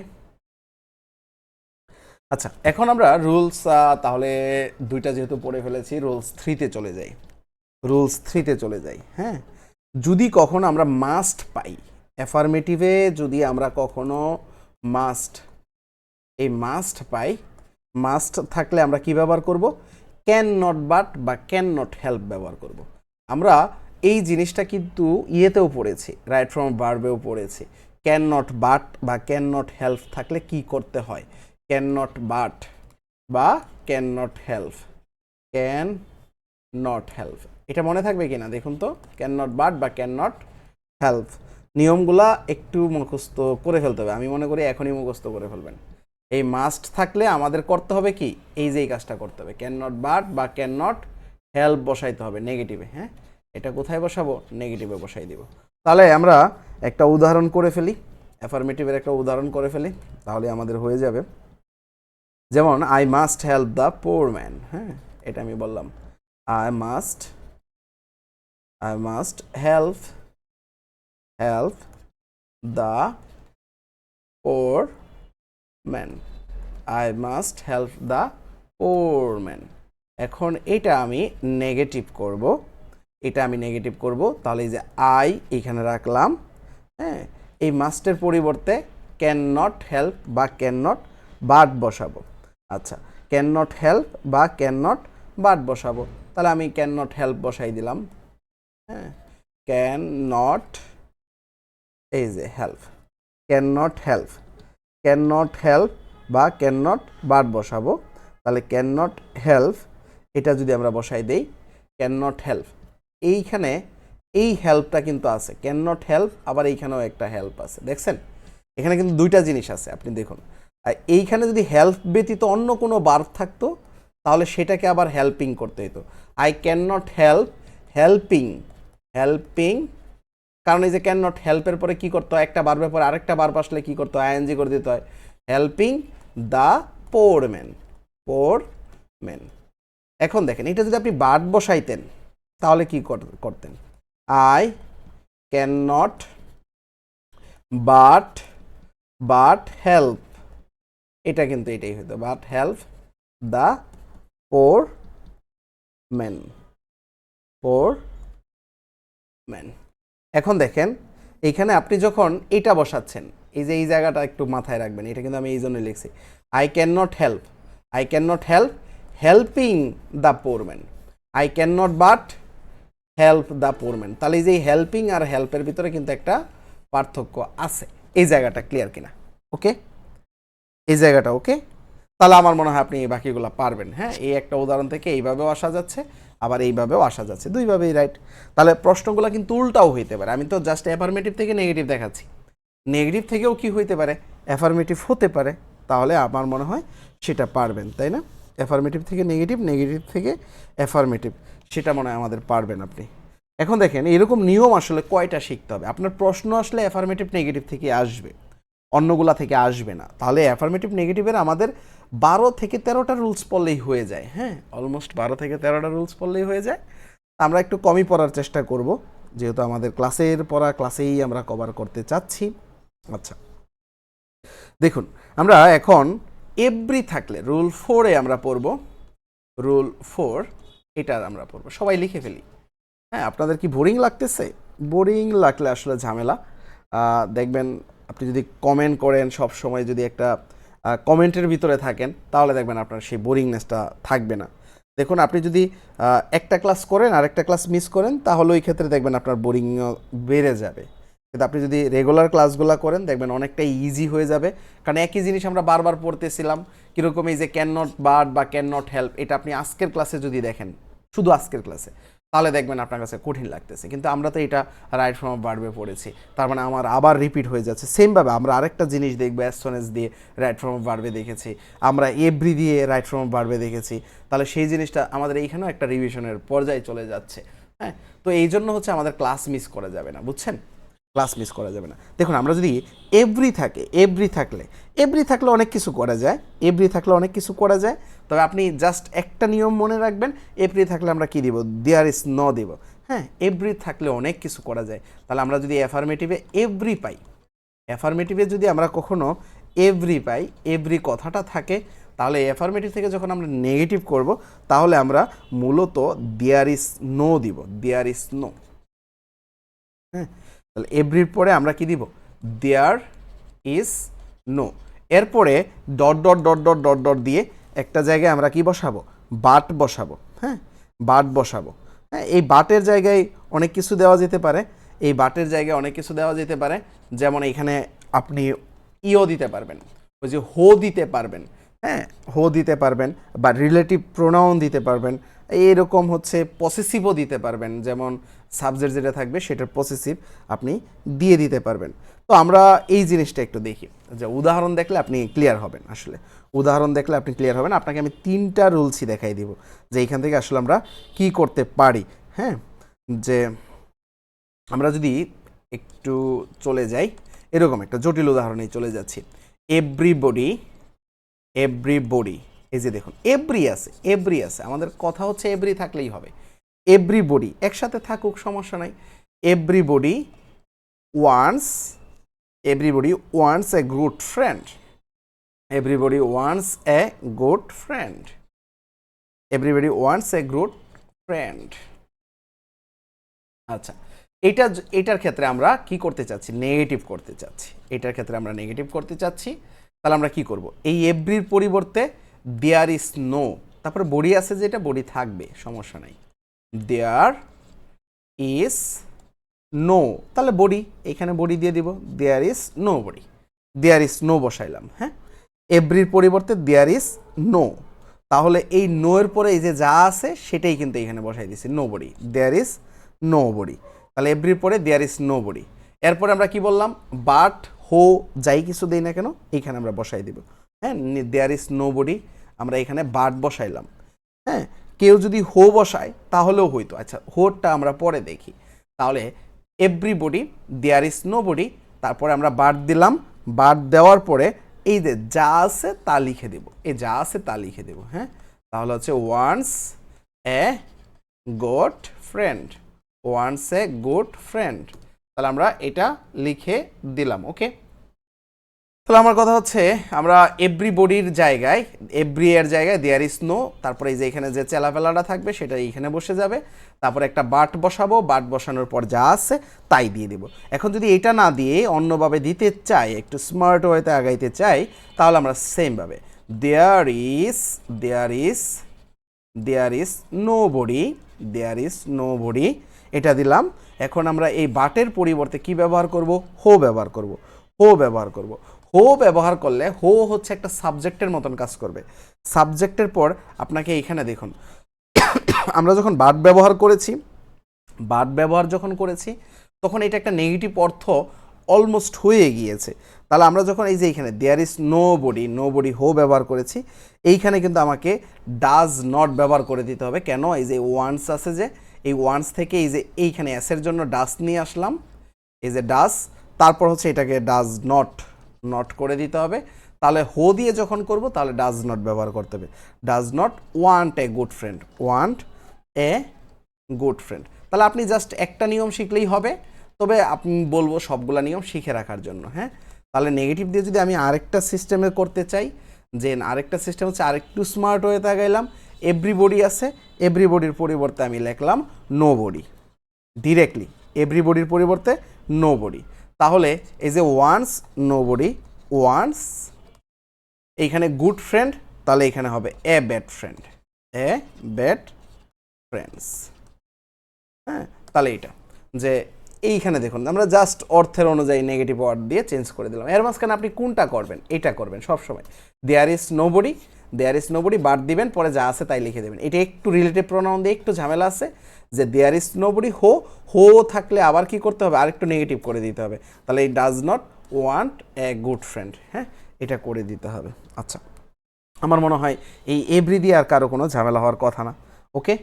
আচ্ছা এখন আমরা রুলস তাহলে 2টা যেহেতু পড়ে ফেলেছি, রুলস 3-তে চলে যাই। রুলস 3-তে চলে যাই। হ্যাঁ, যদি কখনো আমরা মাস্ট পাই অ্যাফার্মেটিভে, যদি আমরা কখনো মাস্ট, এই মাস্ট পাই, মাস্ট থাকলে আমরা কি ব্যবহার করব? ক্যান নট বাট বা ক্যান নট হেল্প ব্যবহার করব। আমরা এই জিনিসটা কিন্তু ইয়েতেও পড়েছি, রাইট ফ্রম ভার্বেও পড়েছি। ক্যান নট বাট বা ক্যান নট হেল্প থাকলে কি করতে হয়? ক্যান নট বাট বা can not help, can not help, এটা মনে থাকবে কিনা দেখুন তো। ক্যান নট বাট বা ক্যান নট হেল্প, নিয়মগুলা একটু মুখস্থ করে ফেলতে হবে। আমি মনে করি এখনই মুখস্থ করে ফেলবেন। এই মাস্ট থাকলে আমাদের করতে হবে কি? এই যে এই কাজটা করতে হবে, ক্যান নট বাট বা ক্যান নট হেল্প বসাইতে হবে নেগেটিভে। হ্যাঁ, এটা কোথায় বসাবো? নেগেটিভে বসাই দিব। তাহলে আমরা একটা উদাহরণ করে ফেলি, অ্যাফার্মেটিভের একটা উদাহরণ করে ফেলি, তাহলে আমাদের হয়ে যাবে। যেমন I must help the poor man. হ্যাঁ, এটা আমি বললাম I must help the poor man. I must help the poor man. এখন এটা আমি নেগেটিভ করব, এটা আমি নেগেটিভ করব। তাহলে এই যে আই এখানে রাখলাম। হ্যাঁ, এই মাস্টের পরিবর্তে ক্যান নট হেল্প বা ক্যান নট বাট বসাবো। আচ্ছা, ক্যান নট হেল্প বা ক্যান নট বাট বসাবো। তাহলে আমি ক্যান নট হেল্প বসাই দিলাম। হ্যাঁ, ক্যান নট, এই যে help, can not help, can not help বা ক্যান নট বাট বসাবো। তাহলে ক্যান নট হেল্প, এটা যদি আমরা বসাই দেই ক্যান নট হেল্প, এইখানে এই হেল্পটা কিন্তু আছে, ক্যান নট হেল্প, আবার এইখানেও একটা হেল্প আছে। দেখছেন এখানে কিন্তু 2টা জিনিস আছে, আপনি দেখুন। আর এইখানে যদি হেল্প ব্যতীত অন্য কোনো ভার্ব থাকতো তাহলে সেটাকে আবার হেল্পিং করতে হতো। I can not help helping, helping, কারণ এই যে ক্যান নট হেল্পের পরে কি করতে হয়? একটা ভার্বের পরে আরেকটা ভার্ব আসলে কি করতে হয়? আইএনজি করে দিতে হয়। Helping the poor man, poor man. এখন দেখেন এটা যদি আপনি বাট বসাইতেন তাহলে কি করতেন? I can not but help, এটা কিন্তু এটাই হতো, but help the poor man. Poor man. এখন দেখেন এইখানে আপনি যখন এটা বসাচ্ছেন, এই যে এই জায়গাটা একটু মাথায় রাখবেন, এটা কিন্তু আমি এই জন্য লিখছি, I can not help, I can not help helping the poor man, I can not but help the poor man. তাহলে এই যে হেল্পিং আর হেল্পের ভিতরে কিন্তু একটা পার্থক্য আছে। এই জায়গাটা ক্লিয়ার কিনা? ওকে, এই জায়গাটা ওকে। তাহলে আমার মনে হয় আপনি এই বাকিগুলো পারবেন। হ্যাঁ, এই একটা উদাহরণ থেকে এইভাবেও আসা যাচ্ছে, আবার এইভাবেও আসা যাচ্ছে, দুইভাবেই রাইট। তাহলে প্রশ্নগুলো কিন্তু উল্টাও হইতে পারে। আমি তো জাস্ট অ্যাফার্মেটিভ থেকে নেগেটিভ দেখাচ্ছি, নেগেটিভ থেকেও কি হইতে পারে, অ্যাফার্মেটিভ হতে পারে। তাহলে আমার মনে হয় সেটা পারবেন, তাই না? অ্যাফার্মেটিভ থেকে নেগেটিভ, নেগেটিভ থেকে অ্যাফার্মেটিভ, সেটা মনে হয় আমাদের পারবেন আপনি। এখন দেখেন এরকম নিয়ম আসলে কয়টা শিখতে হবে। আপনার প্রশ্ন আসলে অ্যাফার্মেটিভ নেগেটিভ থেকে আসবে, অন্যগুলা থেকে আসবে না। তাহলে অ্যাফার্মেটিভ নেগেটিভের আমাদের 12 থেকে 13টা রুলস পড়লেই হয়ে যায়। হ্যাঁ, অলমোস্ট 12 থেকে 13টা রুলস পড়লেই হয়ে যায়। আমরা একটু কমই পড়ার চেষ্টা করব, যেহেতু আমাদের ক্লাসের পড়া ক্লাসেই আমরা কভার করতে চাচ্ছি। আচ্ছা, দেখুন আমরা এখন এভরি থাকলে রুল 4-এ আমরা পড়ব। রুল 4 এটা আমরা পড়ব, সবাই লিখে ফেলি। হ্যাঁ, আপনাদের কি বোরিং লাগতেছে? বোরিং লাগলে আসলে ঝামেলা। দেখবেন আপনি যদি কমেন্ট করেন, সব সময় যদি একটা কমেন্টের ভিতরে থাকেন, তাহলে দেখবেন আপনার সেই বোরিংনেসটা থাকবে না। দেখুন আপনি যদি একটা ক্লাস করেন আর একটা ক্লাস মিস করেন, তাহলে ওই ক্ষেত্রে দেখবেন আপনার বোরিং বেড়ে যাবে। কিন্তু আপনি যদি রেগুলার ক্লাসগুলো করেন, দেখবেন অনেকটাই ইজি হয়ে যাবে। কারণ একই জিনিস আমরা বারবার পড়তেছিলাম, কীরকম এই যে ক্যান নট বাট বা ক্যান নট হেল্প, এটা আপনি আজকের ক্লাসে যদি দেখেন, শুধু আজকের ক্লাসে, তাহলে দেখবেন আপনার কাছে কঠিন লাগতেছে। কিন্তু আমরা তো এটা রাইট ফর্ম অফ ভার্বে পড়েছি, তার মানে আমার আবার রিপিট হয়ে যাচ্ছে। সেমভাবে আমরা আরেকটা জিনিস দেখবো, অ্যাজ সুন অ্যাজ দিয়ে রাইট ফর্ম অফ ভার্বে দেখেছি, আমরা এভরি দিয়ে রাইট ফর্ম অফ ভার্বে দেখেছি। তাহলে সেই জিনিসটা আমাদের এইখানেও একটা রিভিশনের পর্যায়ে চলে যাচ্ছে। হ্যাঁ, তো এই জন্য হচ্ছে আমাদের ক্লাস মিস করা যাবে না, বুঝছেন? ক্লাস মিস করা যাবে না। দেখুন আমরা যদি এভরি থাকে, এভরি থাকলে অনেক কিছু করা যায়, এভরি থাকলে অনেক কিছু করা যায়। তবে আপনি জাস্ট একটা নিয়ম মনে রাখবেন, এভরি থাকলে আমরা কি দিব? দেয়ার ইজ নো দিব। হ্যাঁ, এভরি থাকলে অনেক কিছু করা যায়। তাহলে আমরা যদি অ্যাফার্মেটিভে এভরি পাই, অ্যাফার্মেটিভে যদি আমরা কখনো এভরি পাই, এভরি কথাটা থাকে, তাহলে অ্যাফার্মেটিভ থেকে যখন আমরা নেগেটিভ করব, তাহলে আমরা মূলত দেয়ার ইজ নো দিব, দেয়ার ইজ নো। হ্যাঁ, তাহলে এভরির পরে আমরা কি দিব? There is no. এরপরে dot dot dot dot dot dot দিয়ে একটা জায়গায় আমরা কি বসাবো? বাট বসাবো। হ্যাঁ, বাট বসাবো। হ্যাঁ, এই বাটের জায়গায় অনেক কিছু দেওয়া যেতে পারে, এই বাটের জায়গায় অনেক কিছু দেওয়া যেতে পারে। যেমন এখানে আপনি ইও দিতে পারবেন, ওই যে হো দিতে পারবেন। হ্যাঁ, হো দিতে পারবেন, বা রিলেটিভ প্রোনাউন দিতে পারবেন। এইরকম হচ্ছে পসেসিভও দিতে পারবেন, যেমন সাবজেক্ট যেটা থাকবে সেটার পসেসিভ আপনি দিয়ে দিতে পারবেন। তো আমরা এই জিনিসটা একটু দেখি, যে উদাহরণ দেখলে আপনি ক্লিয়ার হবেন। আসলে উদাহরণ দেখলে আপনি ক্লিয়ার হবেন। আপনাকে আমি 3টা রুলসই দেখাই দিব, যে এইখান থেকে আসলে আমরা কি করতে পারি। হ্যাঁ, যে আমরা যদি একটু চলে যাই, এরকম একটা জটিল উদাহরণেই চলে যাচ্ছি। এভরিবডি, এভরিবডি, এই যে দেখুন এভরি আছে, এভরি আছে, আমাদের কথা হচ্ছে এভরি থাকলেই হবে। এভরিবডি একসাথে থাকুক, সমস্যা নাই। Everybody wants, everybody wants a good friend, everybody wants a good friend, everybody wants a good friend. আচ্ছা, এটার ক্ষেত্রে আমরা কি করতে চাচ্ছি? নেগেটিভ করতে চাচ্ছি। এটার ক্ষেত্রে আমরা নেগেটিভ করতে চাচ্ছি। তাহলে আমরা কি করব? এই এভরির পরিবর্তে দেয়ার ইজ নো, তারপরে বডি আছে, যেটা বডি থাকবে, সমস্যা নাই। দেয়ার ইজ নো, তাহলে বডি, এখানে বডি দিয়ে দিব। There is no body, there is no বসাইলাম। হ্যাঁ, এভরির পরিবর্তে দেয়ার ইজ নো, তাহলে এই নো এর পরে এই যে যা আছে সেটাই কিন্তু এখানে বসাই দিছি, no body, there is no body. তাহলে এভরির পরে দেয়ার ইজ নো বডি। এরপরে আমরা কি বললাম? বাট, হো, যাই কিছু দেই না কেন এইখানে আমরা বসাই দিব। হ্যাঁ, দেয়ার ইজ নো বডি, আমরা এখানে বাট বসাইলাম। হ্যাঁ, কেউ যদি হো বসায় তাহলেও হইতো। আচ্ছা, হোটা আমরা পরে দেখি। তাহলে everybody, there is no body, তারপরে আমরা বাট দিলাম। বাট দেওয়ার পরে এই যে যা আছে তা লিখে দেব, এই যা আছে তা লিখে দেব। হ্যাঁ, তাহলে হচ্ছে wants a good friend, wants a good friend. তাহলে আমরা এটা লিখে দিলাম। ওকে, তাহলে আমার কথা হচ্ছে আমরা এভরিবডির জায়গায় এভরি এর জায়গায় দেয়ার ইজ নো, তারপরে এই যে এখানে যে চেলাফেলাটা থাকবে সেটা এইখানে বসে যাবে, তারপরে একটা বাট বসাবো, বাট বসানোর পর যা আছে তাই দিয়ে দেব। এখন যদি এটা না দিয়ে অন্যভাবে দিতে চাই, একটু স্মার্ট ওয়েতে আগাইতে চাই, তাহলে আমরা সেমভাবে there is there is there is no body, there is no body এটা দিলাম। এখন আমরা এই বাটের পরিবর্তে কি ব্যবহার করব? হো ব্যবহার করব, হো ব্যবহার করব। হো ব্যবহার করলে হো হচ্ছে একটা সাবজেক্টের মতন কাজ করবে। সাবজেক্টের পর আপনাকে এইখানে দেখুন আমরা যখন বাট ব্যবহার করেছি, বাট ব্যবহার যখন করেছি তখন এটা একটা নেগেটিভ অর্থ অলমোস্ট হয়ে গিয়েছে। তাহলে আমরা যখন এই যে এইখানে দেয়ার ইজ নো বডি হো ব্যবহার করেছি, এইখানে কিন্তু আমাকে ডাজ নট ব্যবহার করে দিতে হবে। কেন? এই যে ওয়ান্স আছে, যে এই ওয়ান্স থেকে এই যে এইখানে এসের জন্য ডাস নিয়ে আসলাম, এই যে ডাস, তারপর হচ্ছে এটাকে ডাজ নট নট করে দিতে হবে। তাহলে হো দিয়ে যখন করব তাহলে ডাজ নট ব্যবহার করতে হবে। Does not want a good friend, want a good friend. তাহলে আপনি জাস্ট একটা নিয়ম শিখলেই হবে, তবে আপনি বলবো সবগুলা নিয়ম শিখে রাখার জন্য। হ্যাঁ, তাহলে নেগেটিভ দিয়ে যদি আমি আরেকটা সিস্টেমে করতে চাই, যে আরেকটা সিস্টেম হচ্ছে আরেকটু স্মার্ট হয়ে গেলাম, এভরিবডি আছে, এভরিবডির পরিবর্তে আমি লিখলাম নো বডি ডিরেক্টলি, এভরিবডির পরিবর্তে নো বডি। তাহলে এই যে ওয়ান্স নো বডি ওয়ান্স, এইখানে গুড ফ্রেন্ড, তাহলে এখানে হবে a bad friend, a bad friends. হ্যাঁ, তাহলে এইটা যে এইখানে দেখুন আমরা জাস্ট অর্থের অনুযায়ী নেগেটিভ ওয়ার্ড দিয়ে চেঞ্জ করে দিলাম। এর মাঝখানে আপনি কোনটা করবেন? এটা করবেন সবসময়। There is nobody, there is nobody বাদ দিবেন, পরে যা আছে তাই লিখে দেবেন। এটা একটু রিলেটিভ প্রোনাউন দিয়ে একটু ঝামেলা আছে, যে দেয়ার ইজ নোবডি হো, হো থাকলে আবার কি করতে হবে? আরেকটু নেগেটিভ করে দিতে হবে। তাহলে এই does not want a good friend, হ্যাঁ এটা করে দিতে হবে। আচ্ছা, আমার মনে হয় এই এভরি দিয়ে আর কারো কোনো ঝামেলা হওয়ার কথা না। ওকে,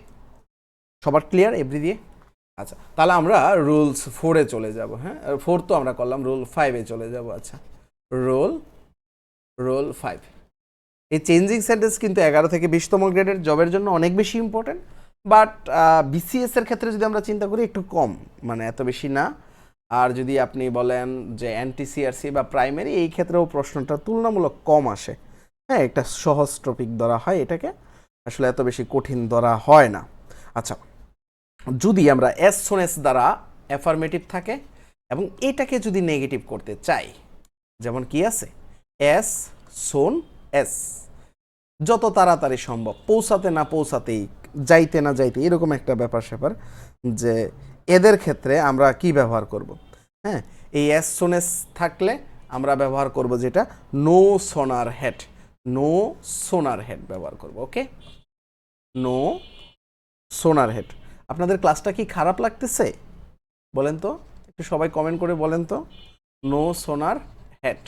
সবার ক্লিয়ার এভরি দিয়ে? আচ্ছা, তাহলে আমরা রুলস 4-এ চলে যাব। হ্যাঁ, 4 তো আমরা করলাম, রুল 5-এ চলে যাব। আচ্ছা, রুল 5, এই চেঞ্জিং সেন্টেন্স কিন্তু 11 থেকে 20তম গ্রেডের জবের জন্য অনেক বেশি ইম্পর্টেন্ট, বাট বিসিএস এর ক্ষেত্রে যদি আমরা চিন্তা করি একটু কম, মানে এত বেশি না। আর যদি আপনি বলেন যে এনটিসিআরসি বা প্রাইমারি, এই ক্ষেত্রেও প্রশ্নটা তুলনামূলক কম আসে। হ্যাঁ, একটা সহজ টপিক ধরা হয়, এটাকে আসলে এত বেশি কঠিন ধরা হয় না। আচ্ছা, যদি আমরা এস সোন এস দ্বারা অ্যাফার্মেটিভ থাকে এবং এটাকে যদি নেগেটিভ করতে চাই, যেমন কি আছে এস সোন এস, যত তাড়াতাড়ি সম্ভব, পৌঁছাতে না পৌঁছাতেই, যাইতে না যাইতে, এরকম একটা ব্যাপার স্যাপার, যে এদের ক্ষেত্রে আমরা কি ব্যবহার করব? হ্যাঁ, এই এস সোন এস থাকলে আমরা ব্যবহার করব যেটা no sooner head, no sooner head ব্যবহার করব। ওকে, নো সোনার হেড। আপনাদের ক্লাসটা কি খারাপ লাগতেছে বলেন তো, একটু সবাই কমেন্ট করে বলেন তো। নো সোনার হেড,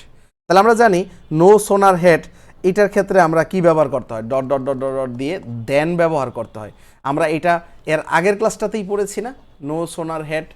তাহলে আমরা জানি নো সোনার হেড, এটার ক্ষেত্রে আমরা কি ব্যবহার করতে হয়? ডট ডট ডট ডট দিয়ে দেন ব্যবহার করতে হয়। আমরা এটা এর আগের ক্লাসটাতেই পড়েছি না, no sooner had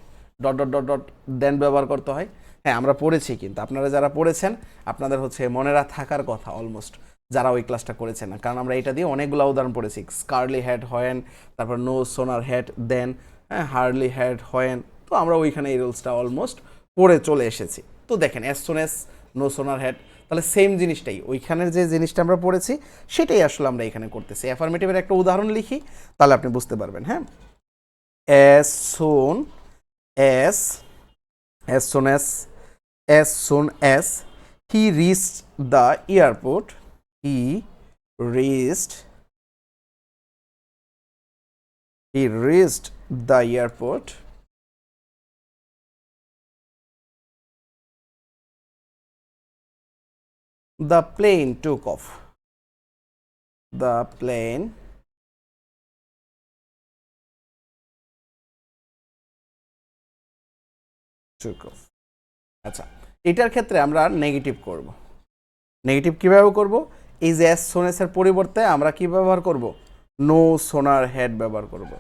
dot dot dot dot than ব্যবহার করতে হয়। হ্যাঁ, আমরা পড়েছি, কিন্তু আপনারা যারা পড়েছেন আপনাদের হচ্ছে মনে থাকার কথা অলমোস্ট, যারা ওই ক্লাসটা করেছেন না, কারণ আমরা এটা দিয়ে অনেকগুলো উদাহরণ পড়েছি। স্কারলি হেড হোয়েন, তারপর নো সোনার হেড দেন, হ্যাঁ হার্ডলি হেড হোয়েন, তো আমরা ওইখানে এই রুলসটা অলমোস্ট পড়ে চলে এসেছি। তো দেখেন এস সোন এস, নো সোনার হেড, তাহলে সেম জিনিসটাই, ওইখানের যে জিনিসটা আমরা পড়েছি সেটাই আসলে আমরা এখানে করতেছি। অ্যাফার্মেটিভের একটা উদাহরণ লিখি, তাহলে আপনি বুঝতে পারবেন। হ্যাঁ, as soon as as soon as as soon as he reached the airport, he reached the airport, the plane took off, the plane took off। আচ্ছা, এটার ক্ষেত্রে আমরা নেগেটিভ করব। নেগেটিভ কীভাবে করব? এই যে এস সোনেসের পরিবর্তে আমরা কি ব্যবহার করব? নো সোনার হেড ব্যবহার করব।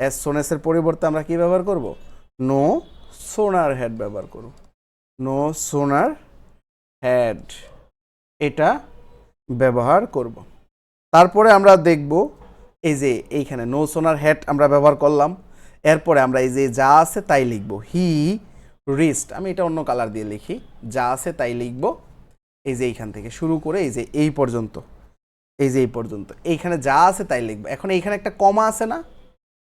এস সোনেসের পরিবর্তে আমরা কি ব্যবহার করব? নো সোনার হেড ব্যবহার করব। নো সোনার হেড এটা ব্যবহার করব। তারপরে আমরা দেখব এই যে এইখানে নো সোনার হেড আমরা ব্যবহার করলাম, এরপরে আমরা এই যে যা আছে তাই লিখব। হি রিস্ট, আমি এটা অন্য কালার দিয়ে লিখি, যা আছে তাই লিখব। এই যে এইখান থেকে শুরু করে এই যে এই পর্যন্ত, এই যে এই পর্যন্ত এইখানে যা আছে তাই লিখবো। এখন এইখানে একটা কমা আছে না,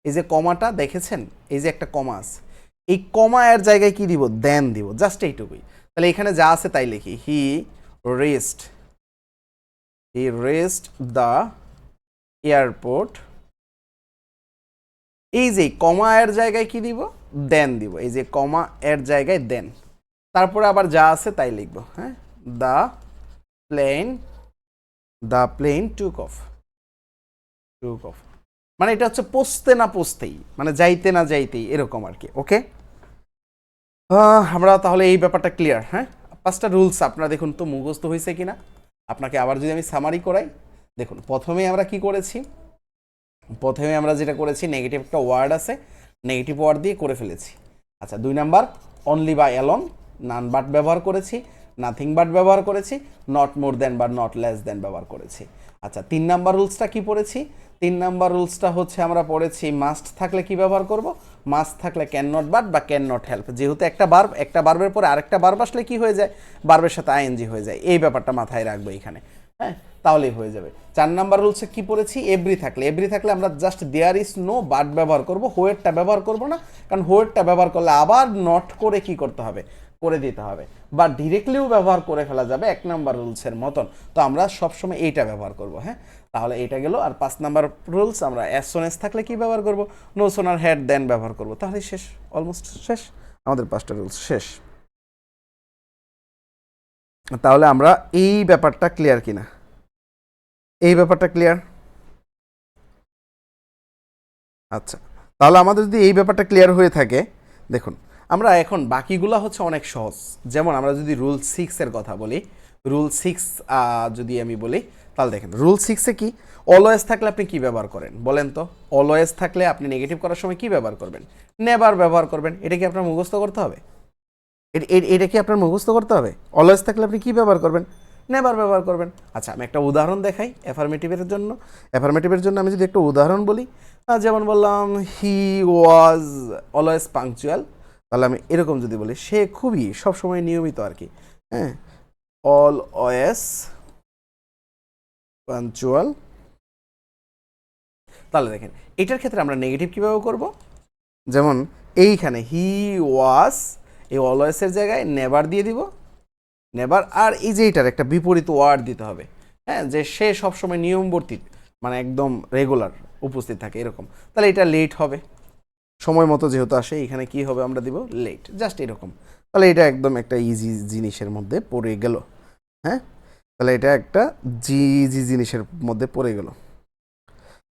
এই যে কমাটা দেখেছেন, এই যে একটা কমা আছে, এই কমা এর জায়গায় কি দিব, দেন দিব, জাস্ট এইটুকুই। তাহলে এখানে যা আছে তাই লিখি, হি রেস্ট দ্য এয়ারপোর্ট। এই যে কমা এর জায়গায় কি দিব, দেন দিব, এই যে কমা এর জায়গায় দেন, তারপরে আবার যা আছে তাই লিখবো। হ্যাঁ, দ্য প্লেন টুক অফ। মানে এটা হচ্ছে পৌঁছতে না পৌঁছতেই, মানে যাইতে না যাইতেই এরকম আর কি। ওকে, আমরা তাহলে এই ব্যাপারটা ক্লিয়ার। হ্যাঁ, 5টা রুলস আপনারা দেখুন তো মুখস্থ হয়েছে কিনা। আপনাকে আবার যদি আমি সামারি করাই, দেখুন প্রথমে আমরা কি করেছি, প্রথমে আমরা যেটা করেছি নেগেটিভ একটা ওয়ার্ড আছে, নেগেটিভ ওয়ার্ড দিয়ে করে ফেলেছি। আচ্ছা, 2 নাম্বার অনলি বা অ্যালন, নান বাট ব্যবহার করেছি, নাথিং বাট ব্যবহার করেছি, নট মোর দেন বা নট লেস দেন ব্যবহার করেছি। আচ্ছা, 3 নাম্বার রুলসটা কি পড়েছি, 3 নাম্বার রুলসটা হচ্ছে আমরা পড়েছি মাস্ট থাকলে কি ব্যবহার করব, মাস্ট থাকলে ক্যান নট বাট বা ক্যান নট হেল্প। যেহেতু একটা বার্বের পরে আরেকটা বার্ব আসলে কি হয়ে যায়, বার্বের সাথে আইএনজি হয়ে যায়, এই ব্যাপারটা মাথায় রাখবো এখানে। হ্যাঁ, তাহলেই হয়ে যাবে। 4 নাম্বার রুলসে কি পড়েছি, এভরি থাকলে আমরা just there is no but ব্যবহার করব, হোয়েরটা ব্যবহার করব না, কারণ হোয়েরটা ব্যবহার করলে আবার নট করে কি করতে হবে, করে দিতে হবে, বা ডিরেক্টলিও ব্যবহার করে ফেলা যাবে 1 নাম্বার রুলসের মতন। তো আমরা সবসময় এইটা ব্যবহার করব। হ্যাঁ, তাহলে এটা গেল। আর 5 নাম্বার রুলস আমরা অ্যাজ সুন অ্যাজ থাকলে কি ব্যবহার করব, নো সোনার হ্যাড দেন ব্যবহার করব। তাহলে শেষ, অলমোস্ট শেষ, আমাদের 5টা রুলস শেষ। তাহলে আমরা এই ব্যাপারটা ক্লিয়ার কিনা, এই ব্যাপারটা ক্লিয়ার? আচ্ছা, তাহলে আমাদের যদি এই ব্যাপারটা ক্লিয়ার হয়ে থাকে, দেখুন আমরা এখন বাকিগুলো হচ্ছে অনেক সহজ। যেমন আমরা যদি রুল 6 এর কথা বলি, রুল 6 যদি আমি বলি, তাহলে দেখেন রুল 6-এ কি, অলওয়েজ থাকলে আপনি কি ব্যবহার করেন বলেন তো? অলওয়েজ থাকলে আপনি নেগেটিভ করার সময় কি ব্যবহার করবেন, নেভার ব্যবহার করবেন। এটা কি আপনার মুখস্থ করতে হবে? এটা কি আপনার মুখস্থ করতে হবে? অলওয়েজ থাকলে আপনি কি ব্যবহার করবেন, নেভার ব্যবহার করবেন। আচ্ছা, আমি একটা উদাহরণ দেখাই অ্যাফার্মেটিভের জন্য। অ্যাফার্মেটিভের জন্য আমি যদি একটা উদাহরণ বলি, যেমন বললাম হি ওয়াজ অলওয়েজ পাংচুয়াল, তাহলে আমি এরকম যদি বলি সে খুবই সবসময় নিয়মিত আর কি। হ্যাঁ, অলওয়েজ পাংচুয়াল। তাহলে দেখেন এটার ক্ষেত্রে আমরা নেগেটিভ কীভাবে করব, যেমন এইখানে হি ওয়াজ, এই অলওয়েজের জায়গায় নেভার দিয়ে দিব, নেভার, আর এই যে এটার একটা বিপরীত ওয়ার্ড দিতে হবে। হ্যাঁ, যে সে সবসময় নিয়মবর্তী, মানে একদম রেগুলার উপস্থিত থাকে এরকম। তাহলে এটা লেট হবে, সময় মতো যেহেতু আসে, এখানে কি হবে আমরা দিব লেট, জাস্ট এরকম। তাহলে এটা একদম একটা ইজি জিনিসের মধ্যে পড়ে গেল। হ্যাঁ, তাহলে এটা একটা ইজি জিনিসের মধ্যে পড়ে গেল।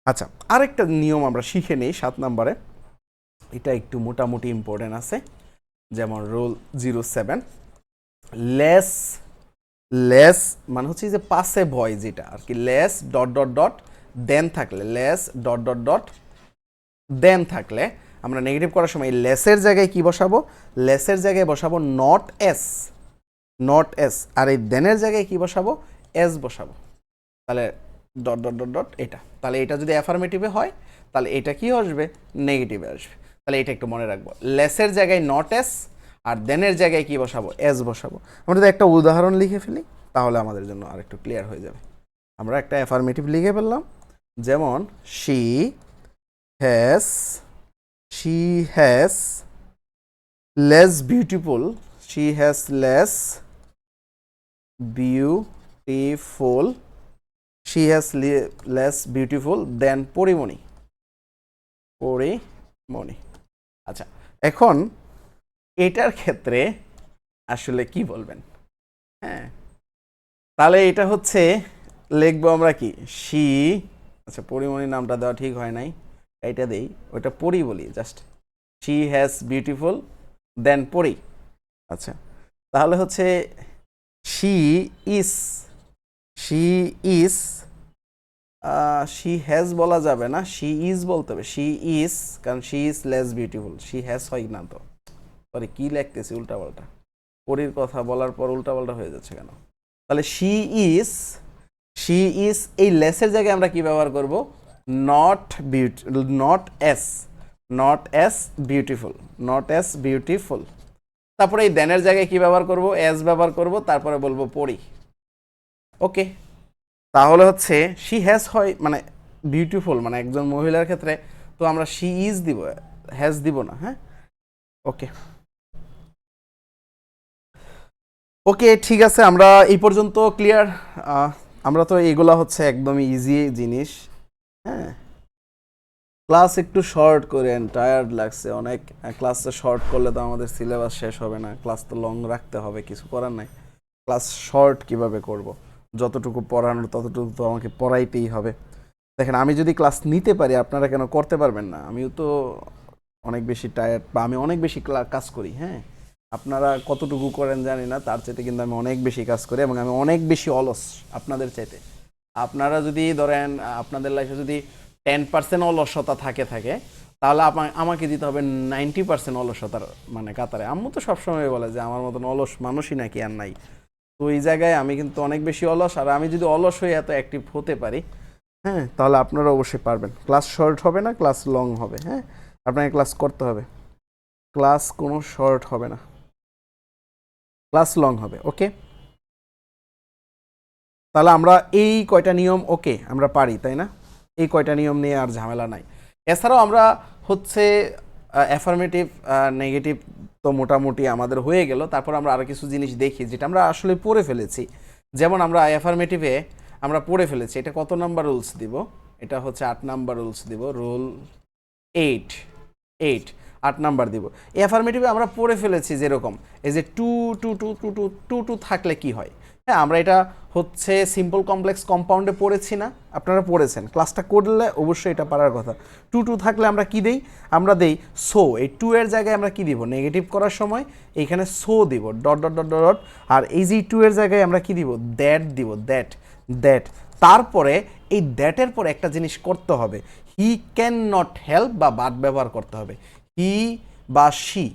আচ্ছা, আরেকটা নিয়ম আমরা শিখে নিই 7 নম্বরে, এটা একটু মোটামুটি ইম্পর্টেন্ট আছে। যেমন রুল 07, লেস মানে হচ্ছে যে পাসে ভয় যেটা আর কি, লেস ডট ডট ডট দেন থাকলে, লেস ডট ডট ডট দেন থাকলে আমরা নেগেটিভ করার সময় লেসের জায়গায় কি বসাবো, লেসের জায়গায় বসাবো নট এস, আর এই দেনের জায়গায় কি বসাবো, এস বসাবো। তাহলে ডট ডট ডট ডট এটা, তাহলে এটা যদি অ্যাফার্মেটিভে হয় তাহলে এটা কি আসবে, নেগেটিভে আসবে। তাহলে এটা একটু মনে রাখবো, লেসের জায়গায় নট এস, আর দেনের জায়গায় কি বসাবো, এস বসাবো। আমরা যদি একটা উদাহরণ লিখে ফেলি তাহলে আমাদের জন্য আর একটু ক্লিয়ার হয়ে যাবে। আমরা একটা অ্যাফার্মেটিভ লিখে ফেললাম, যেমন she has less beautiful, she has less beautiful, she has less beautiful দেন পরিমণি। আচ্ছা, এখন এটার ক্ষেত্রে আসলে কি বলবেন? হ্যাঁ, তাহলে এটা হচ্ছে লিখবো আমরা কি, শি, আচ্ছা পরিমণির নামটা দেওয়া ঠিক হয় নাই, এটা দেই, ওইটা পরি বলি জাস্ট, শি হ্যাজ বিউটিফুল দেন পরি। আচ্ছা, তাহলে হচ্ছে শি হ্যাজ বলা যাবে না, শি ইজ বলতে হবে, শি ইজ, কারণ she is less beautiful, she has হয় না তো, সরি কি লিখতেছি উল্টাপাল্টা, পরির কথা বলার পর উল্টাপাল্টা হয়ে যাচ্ছে কেন? তাহলে শি ইজ, এই লেসের জায়গায় আমরা কি ব্যবহার করব, নট এস বিউটিফুল। তারপরে এই দেনের জায়গায় কি ব্যবহার করব, এস ব্যবহার করব, তারপরে বলবো পরি। ওকে, তাহলে হচ্ছে শি হ্যাজ হয় মানে বিউটিফুল মানে একজন মহিলার ক্ষেত্রে তো আমরা শি ইজ দিব, হ্যাজ দিব না। হ্যাঁ, ওকে ওকে ঠিক আছে, আমরা এই পর্যন্ত ক্লিয়ার। আমরা তো এগুলা হচ্ছে একদমই ইজি জিনিস। হ্যাঁ, ক্লাস একটু শর্ট করেন, টায়ার্ড লাগছে অনেক। ক্লাসটা শর্ট করলে তো আমাদের সিলেবাস শেষ হবে না, ক্লাস তো লং রাখতে হবে, কিছু করার নাই। ক্লাস শর্ট কিভাবে করব? যতটুকু পড়ানোর ততটুকু তো আমাকে পড়াইতেই হবে। দেখেন আমি যদি ক্লাস নিতে পারি আপনারা কেন করতে পারবেন না? আমিও তো অনেক বেশি টায়ার্ড বা আমি অনেক বেশি কাজ করি। হ্যাঁ, আপনারা কতটুকু করেন জানি না, তার চাইতে কিন্তু আমি অনেক বেশি কাজ করি এবং আমি অনেক বেশি অলস আপনাদের চাইতে। আপনারা যদি ধরেন আপনাদের লাইফে যদি 10% অলসতা থাকে তাহলে আমাকে দিতে হবে 90% অলসতার মানে কাতারে। আম্মু তো সবসময় বলে যে আমার মতন অলস মানুষই নাকি আর নাই। তো এই জায়গায় আমি কিন্তু অনেক বেশি অলস, আর আমি যদি অলস হয়ে এত অ্যাক্টিভ হতে পারি, হ্যাঁ, তাহলে আপনারা অবশ্যই পারবেন। ক্লাস শর্ট হবে না, ক্লাস লং হবে। হ্যাঁ, আপনাকে ক্লাস করতে হবে, ক্লাস কোনো শর্ট হবে না, ক্লাস লং হবে। ওকে, তাহলে আমরা এই কয়টা নিয়ম ওকে আমরা পারি, তাই না? এই কয়টা নিয়ম নিয়ে আর ঝামেলা নাই। এছাড়াও আমরা হচ্ছে অ্যাফার্মেটিভ নেগেটিভ তো মোটামুটি আমাদের হয়ে গেল। তারপর আমরা আরও কিছু জিনিস দেখি যেটা আমরা আসলে পড়ে ফেলেছি। যেমন আমরা অ্যাফার্মেটিভে আমরা পড়ে ফেলেছি, এটা কত নাম্বার রুলস দিব? এটা হচ্ছে 8 নাম্বার রুলস দিব, রুল 8, 8 8 নাম্বার দিব। এই অ্যাফার্মেটিভে আমরা পড়ে ফেলেছি যেরকম এই যে to to to to to to to থাকলে কি হয়। হ্যাঁ, আমরা এটা হচ্ছে সিম্পল কমপ্লেক্স কম্পাউন্ডে পড়েছি না? আপনারা পড়েছেন, ক্লাসটা করলে অবশ্যই এটা পারার কথা। টু টু থাকলে আমরা কি দেই? আমরা দেই সো। এই টু এর জায়গায় আমরা কি দিব? নেগেটিভ করার সময় এইখানে সো দিব, ডট ডট ডট ডট। আর এই যে টু এর জায়গায় আমরা কি দিব? দ্যাট দিব, দ্যাট দ্যাট। তারপরে এই দ্যাটের পর একটা জিনিস করতে হবে, হি ক্যান নট হেল্প বা বাট ব্যবহার করতে হবে। হি বা শি,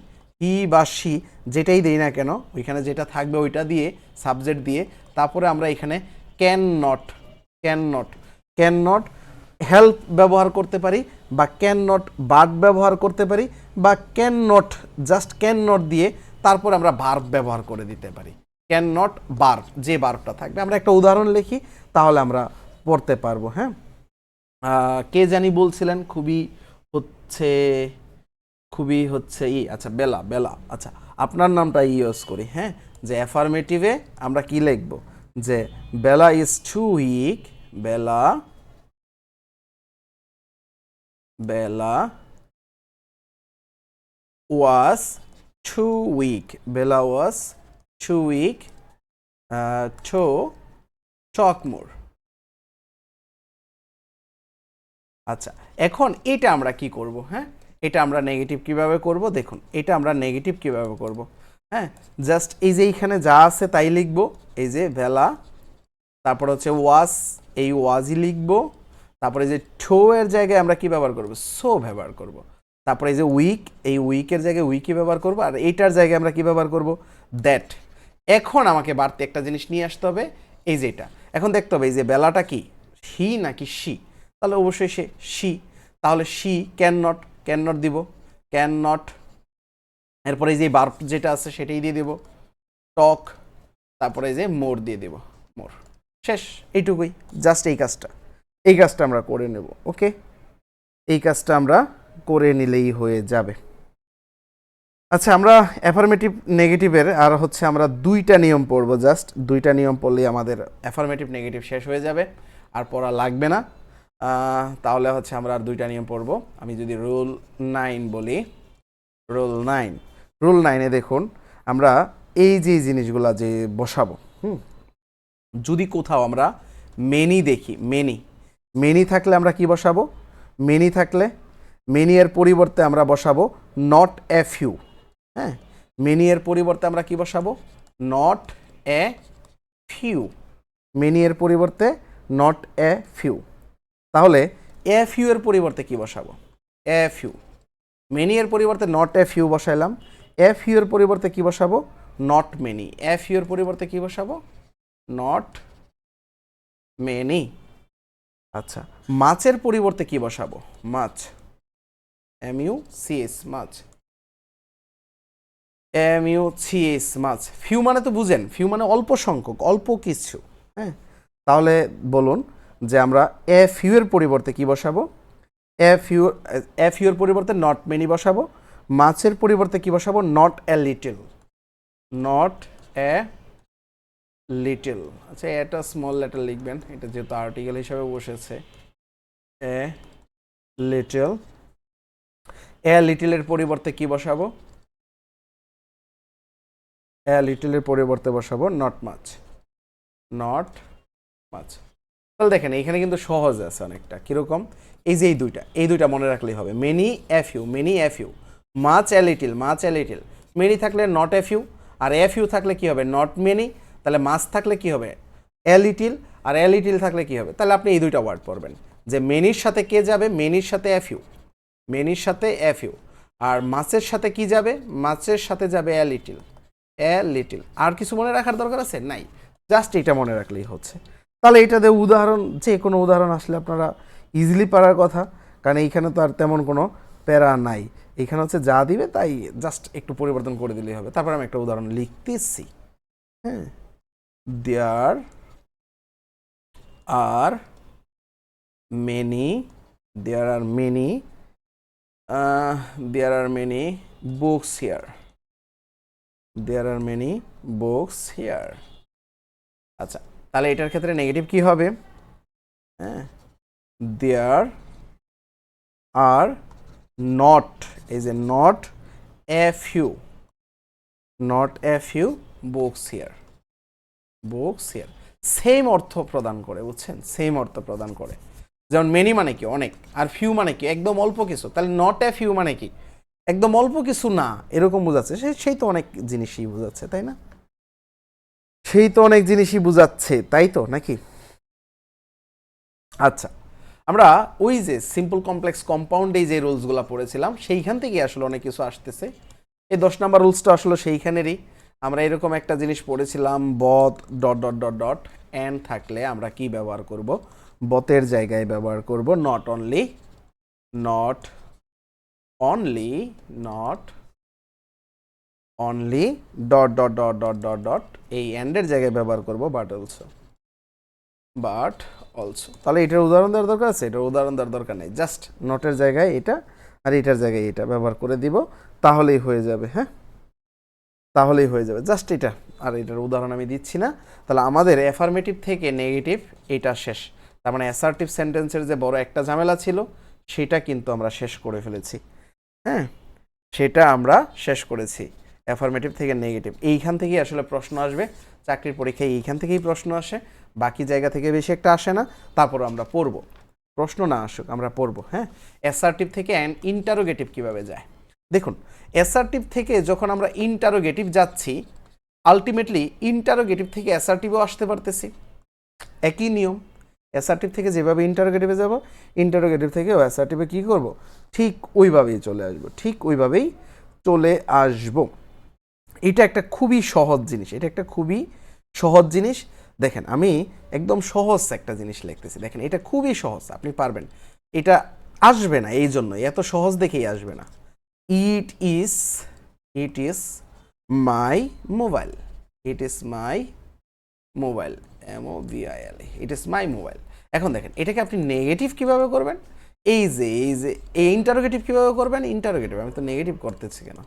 হি বা শি যেটাই দেই না কেন ওইখানে যেটা থাকবে ওইটা দিয়ে সাবজেক্ট দিয়ে তারপরে আমরা এখানে can not, can not, can not help ব্যবহার করতে পারি, বা ক্যান নট বাট ব্যবহার করতে পারি, বা can not just can not দিয়ে তারপর আমরা ভার্ব ব্যবহার করে দিতে পারি। ক্যান নট ভার্ব, যে ভার্বটা থাকবে। আমরা একটা উদাহরণ লিখি তাহলে আমরা পড়তে পারবো। হ্যাঁ, কে জানি বলছিলেন হচ্ছে খুবই আচ্ছা বেলা, বেলা, আচ্ছা আপনার নামটা ইউজ করি। হ্যাঁ, যে অ্যাফার্মেটিভে আমরা কি লিখব? যে Bella is too weak, Bella, Bella was too weak, Bella was too weak to talk more. আচ্ছা, এখন এটা আমরা কি করব? হ্যাঁ, এটা আমরা নেগেটিভ কিভাবে করব? দেখুন, এটা আমরা নেগেটিভ কিভাবে করব? হ্যাঁ, জাস্ট এই যে এইখানে যা আছে তাই লিখব। এই যে বেলা, তারপর হচ্ছে ওয়াজ, এই ওয়াজই লিখব। তারপরে যে ঠো এর জায়গায় আমরা কি ব্যবহার করব? সো ব্যবহার করব। তারপরে এই যে উইক, এই উইকের জায়গায় উইকই ব্যবহার করব। আর এইটার জায়গায় আমরা কি ব্যবহার করব? দ্যাট। এখন আমাকে বাড়তি একটা জিনিস নিয়ে আসতে হবে, এই যে এটা। এখন দেখতে হবে এই যে বেলাটা কি, হি নাকি শি? তাহলে অবশ্যই সে শি। তাহলে she can not, can not দিব, ক্যান নট। এরপরে এই যে বার্ব যেটা আছে সেটাই দিয়ে দেব, টক। তারপরে এই যে মোর দিয়ে দেব, মোর। শেষ, এইটুকুই, জাস্ট এই কাজটা, এই কাজটা আমরা করে নেব। ওকে, এই কাজটা আমরা করে নিলেই হয়ে যাবে। আচ্ছা, আমরা অ্যাফার্মেটিভ নেগেটিভের আর হচ্ছে আমরা দুইটা নিয়ম পড়বো, জাস্ট দুইটা নিয়ম পড়লেই আমাদের অ্যাফার্মেটিভ নেগেটিভ শেষ হয়ে যাবে, আর পড়া লাগবে না। তাহলে হচ্ছে আমরা আর দুইটা নিয়ম পড়বো। আমি যদি রুল 9 বলি, রুল 9, রুল 9-এ দেখুন আমরা এই যে জিনিসগুলা যে বসাবো, যদি কোথাও আমরা মেনি দেখি, মেনি, মেনি থাকলে আমরা কি বসাবো? মেনি থাকলে মেনি এর পরিবর্তে আমরা বসাবো নট এ ফিউ। হ্যাঁ, মেনি এর পরিবর্তে আমরা কি বসাবো? Not a few. মেনি এর পরিবর্তে নট এ ফিউ। তাহলে এ ফিউ এর পরিবর্তে কি বসাবো? A few. মেনি এর পরিবর্তে নট এ ফিউ বসাইলাম। এ ফিউ এর পরিবর্তে কি বসাবো? Not many. এ ফিউ এর পরিবর্তে কি বসাবো? Not many. আচ্ছা, মাছের পরিবর্তে কি বসাবো? মাছ, MUCH, মাছ, MUCH, মাছ। ফিউ মানে তো বুঝেন, ফিউ মানে অল্প সংখ্যক, অল্প কিছু। হ্যাঁ, তাহলে বলুন যে আমরা এফ ইউ এর পরিবর্তে কি বসাবো? এফ ইউ এর পরিবর্তে নট মেনি বসাবো, মাছের পরিবর্তে কি বসাবো? Not a little, not a little. আচ্ছা, এটা স্মল লেটার লিখবেন, এটা যেহেতু আর্টিকেল হিসাবে বসেছে। এ লিটল, এ লিটলের পরিবর্তে কি বসাবো? এ লিটলের পরিবর্তে বসাবো নট মাচ, নট মাচ। তাহলে দেখেন এইখানে কিন্তু সহজ আছে অনেকটা। কীরকম? এই যে এই দুইটা মনে রাখলেই হবে। Many few, many few, much a little, much a little. Many থাকলে নট এফ ইউ, আর এফ ইউ থাকলে কি হবে? Not many. তাহলে মাছ থাকলে কি হবে? A little, R a little থাকলে কি হবে? তাহলে আপনি এই দুইটা ওয়ার্ড পড়বেন যে মেনির সাথে কে যাবে? মেনির সাথে এফ ইউ, মেনির সাথে এফ ইউ। আর মাছের সাথে কি যাবে? মাছের সাথে যাবে এ লিটিল, এ লিটিল। আর কিছু মনে রাখার দরকার আছে? নাই, জাস্ট এটা মনে রাখলেই হচ্ছে। তাহলে এটাতে উদাহরণ, যে কোনো উদাহরণ আসলে আপনারা ইজিলি পারার কথা, কারণ এইখানে তো আর তেমন কোনো প্যারা নাই। এইখানে হচ্ছে যা দিবে তাই জাস্ট একটু পরিবর্তন করে দিলেই হবে। তারপর আমি একটা উদাহরণ লিখতেছি। হ্যাঁ, there are many, there are many, there are many books here, there are many books here. আচ্ছা, তাহলে এটার ক্ষেত্রে নেগেটিভ কি হবে? হ্যাঁ, দেয়ার আর নট, এই যে not a few, not a few books here, books here. Same অর্থ প্রদান করে, বুঝছেন? সেম অর্থ প্রদান করে। যেমন মেনি মানে কি? অনেক, আর ফিউ মানে কি? একদম অল্প কিছু। তাহলে নট এ ফিউ মানে কি? একদম অল্প কিছু না, এরকম বোঝাচ্ছে। সেই তো অনেক জিনিসই বোঝাচ্ছে, তাই না? সেই তো অনেক জিনিসই বোঝাচ্ছে, তাই তো নাকি? আচ্ছা, আমরা ওই যে সিম্পল কমপ্লেক্স কম্পাউন্ডে যে রুলসগুলো পড়েছিলাম সেইখান থেকে আসলে অনেক কিছু আসতেছে। এই 10 নাম্বার রুলসটা আসলে সেইখানেরই। আমরা এরকম একটা জিনিস পড়েছিলাম, both dot dot dot dot and থাকলে আমরা কি ব্যবহার করব? বথের জায়গায় ব্যবহার করব not only, not only, not only dot dot dot dot dot dot. এই অ্যান্ডের জায়গায় ব্যবহার করব বাট অলসো, বাট অলসো। তাহলে এটার উদাহরণ দেওয়ার দরকার আছে? এটার উদাহরণ দেওয়ার দরকার নেই, জাস্ট নটের জায়গায় এটা আর এটার জায়গায় এটা ব্যবহার করে দিব, তাহলেই হয়ে যাবে। হ্যাঁ, তাহলেই হয়ে যাবে, জাস্ট এটা। আর এটার উদাহরণ আমি দিচ্ছি না। তাহলে আমাদের অ্যাফার্মেটিভ থেকে নেগেটিভ এটা শেষ। তার মানে অ্যাসার্টিভ সেন্টেন্সের যে বড় একটা ঝামেলা ছিল সেটা কিন্তু আমরা শেষ করে ফেলেছি। হ্যাঁ, সেটা আমরা শেষ করেছি। অ্যাফার্মেটিভ থেকে নেগেটিভ, এইখান থেকেই আসলে প্রশ্ন আসবে চাকরির পরীক্ষায়, এইখান থেকেই প্রশ্ন আসে, বাকি জায়গা থেকে বেশি একটা আসে না। তারপরও আমরা পড়ব, প্রশ্ন না আসুক আমরা পড়ব। হ্যাঁ, অ্যাসার্টিভ থেকে ইন্টারোগেটিভ কিভাবে যায় দেখুন। অ্যাসার্টিভ থেকে যখন আমরা ইন্টারোগেটিভ যাচ্ছি, আলটিমেটলি ইন্টারোগেটিভ থেকে অ্যাসার্টিভও আসতে পারতেছি। একই নিয়ম, অ্যাসার্টিভ থেকে যেভাবে ইন্টারোগেটিভে যাব, ইন্টারোগেটিভ থেকেও অ্যাসার্টিভে কী করব? ঠিক ওইভাবেই চলে আসব, ঠিক ওইভাবেই চলে আসব। এটা একটা খুবই সহজ জিনিস, এটা একটা খুবই সহজ জিনিস। দেখেন আমি একদম সহজ একটা জিনিস লিখতেছি, দেখেন এটা খুবই সহজ, আপনি পারবেন। এটা আসবে না এই জন্য, এত সহজ দেখেই আসবে না। It is, it is my mobile, it is my mobile, MOBIL, it is my mobile. এখন দেখেন এটাকে আপনি নেগেটিভ কিভাবে করবেন? এই যে এই ইন্টারোগেটিভ কিভাবে করবেন? ইন্টারোগেটিভ, আমি তো নেগেটিভ করতেছি কেন?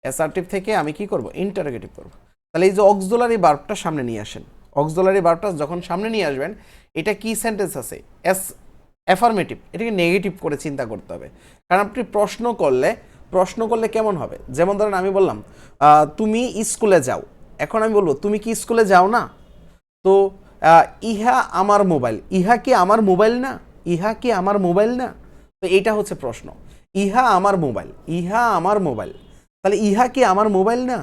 অ্যাসার্টিভ থেকে আমি কি করব? ইন্টারোগেটিভ করব। তাহলে এই যে অক্সিলারি ভার্বটা সামনে নিয়ে আসেন, অক্সিলারি ভার্বটা যখন সামনে নিয়ে আসবেন, এটা কি সেন্টেন্স আছে? অ্যাফার্মেটিভ, এটাকে নেগেটিভ করে চিন্তা করতে হবে। কারণ আপনি প্রশ্ন করলে কেমন হবে? যেমন ধরেন আমি বললাম তুমি স্কুলে যাও, এখন আমি বলবো তুমি কি স্কুলে যাও না? তো ইহা আমার মোবাইল, ইহা কি আমার মোবাইল না? ইহা কি আমার মোবাইল না? তো এটা হচ্ছে প্রশ্ন। ইহা আমার মোবাইল, ইহা আমার মোবাইল, তাহলে ইহা কি আমার মোবাইল না?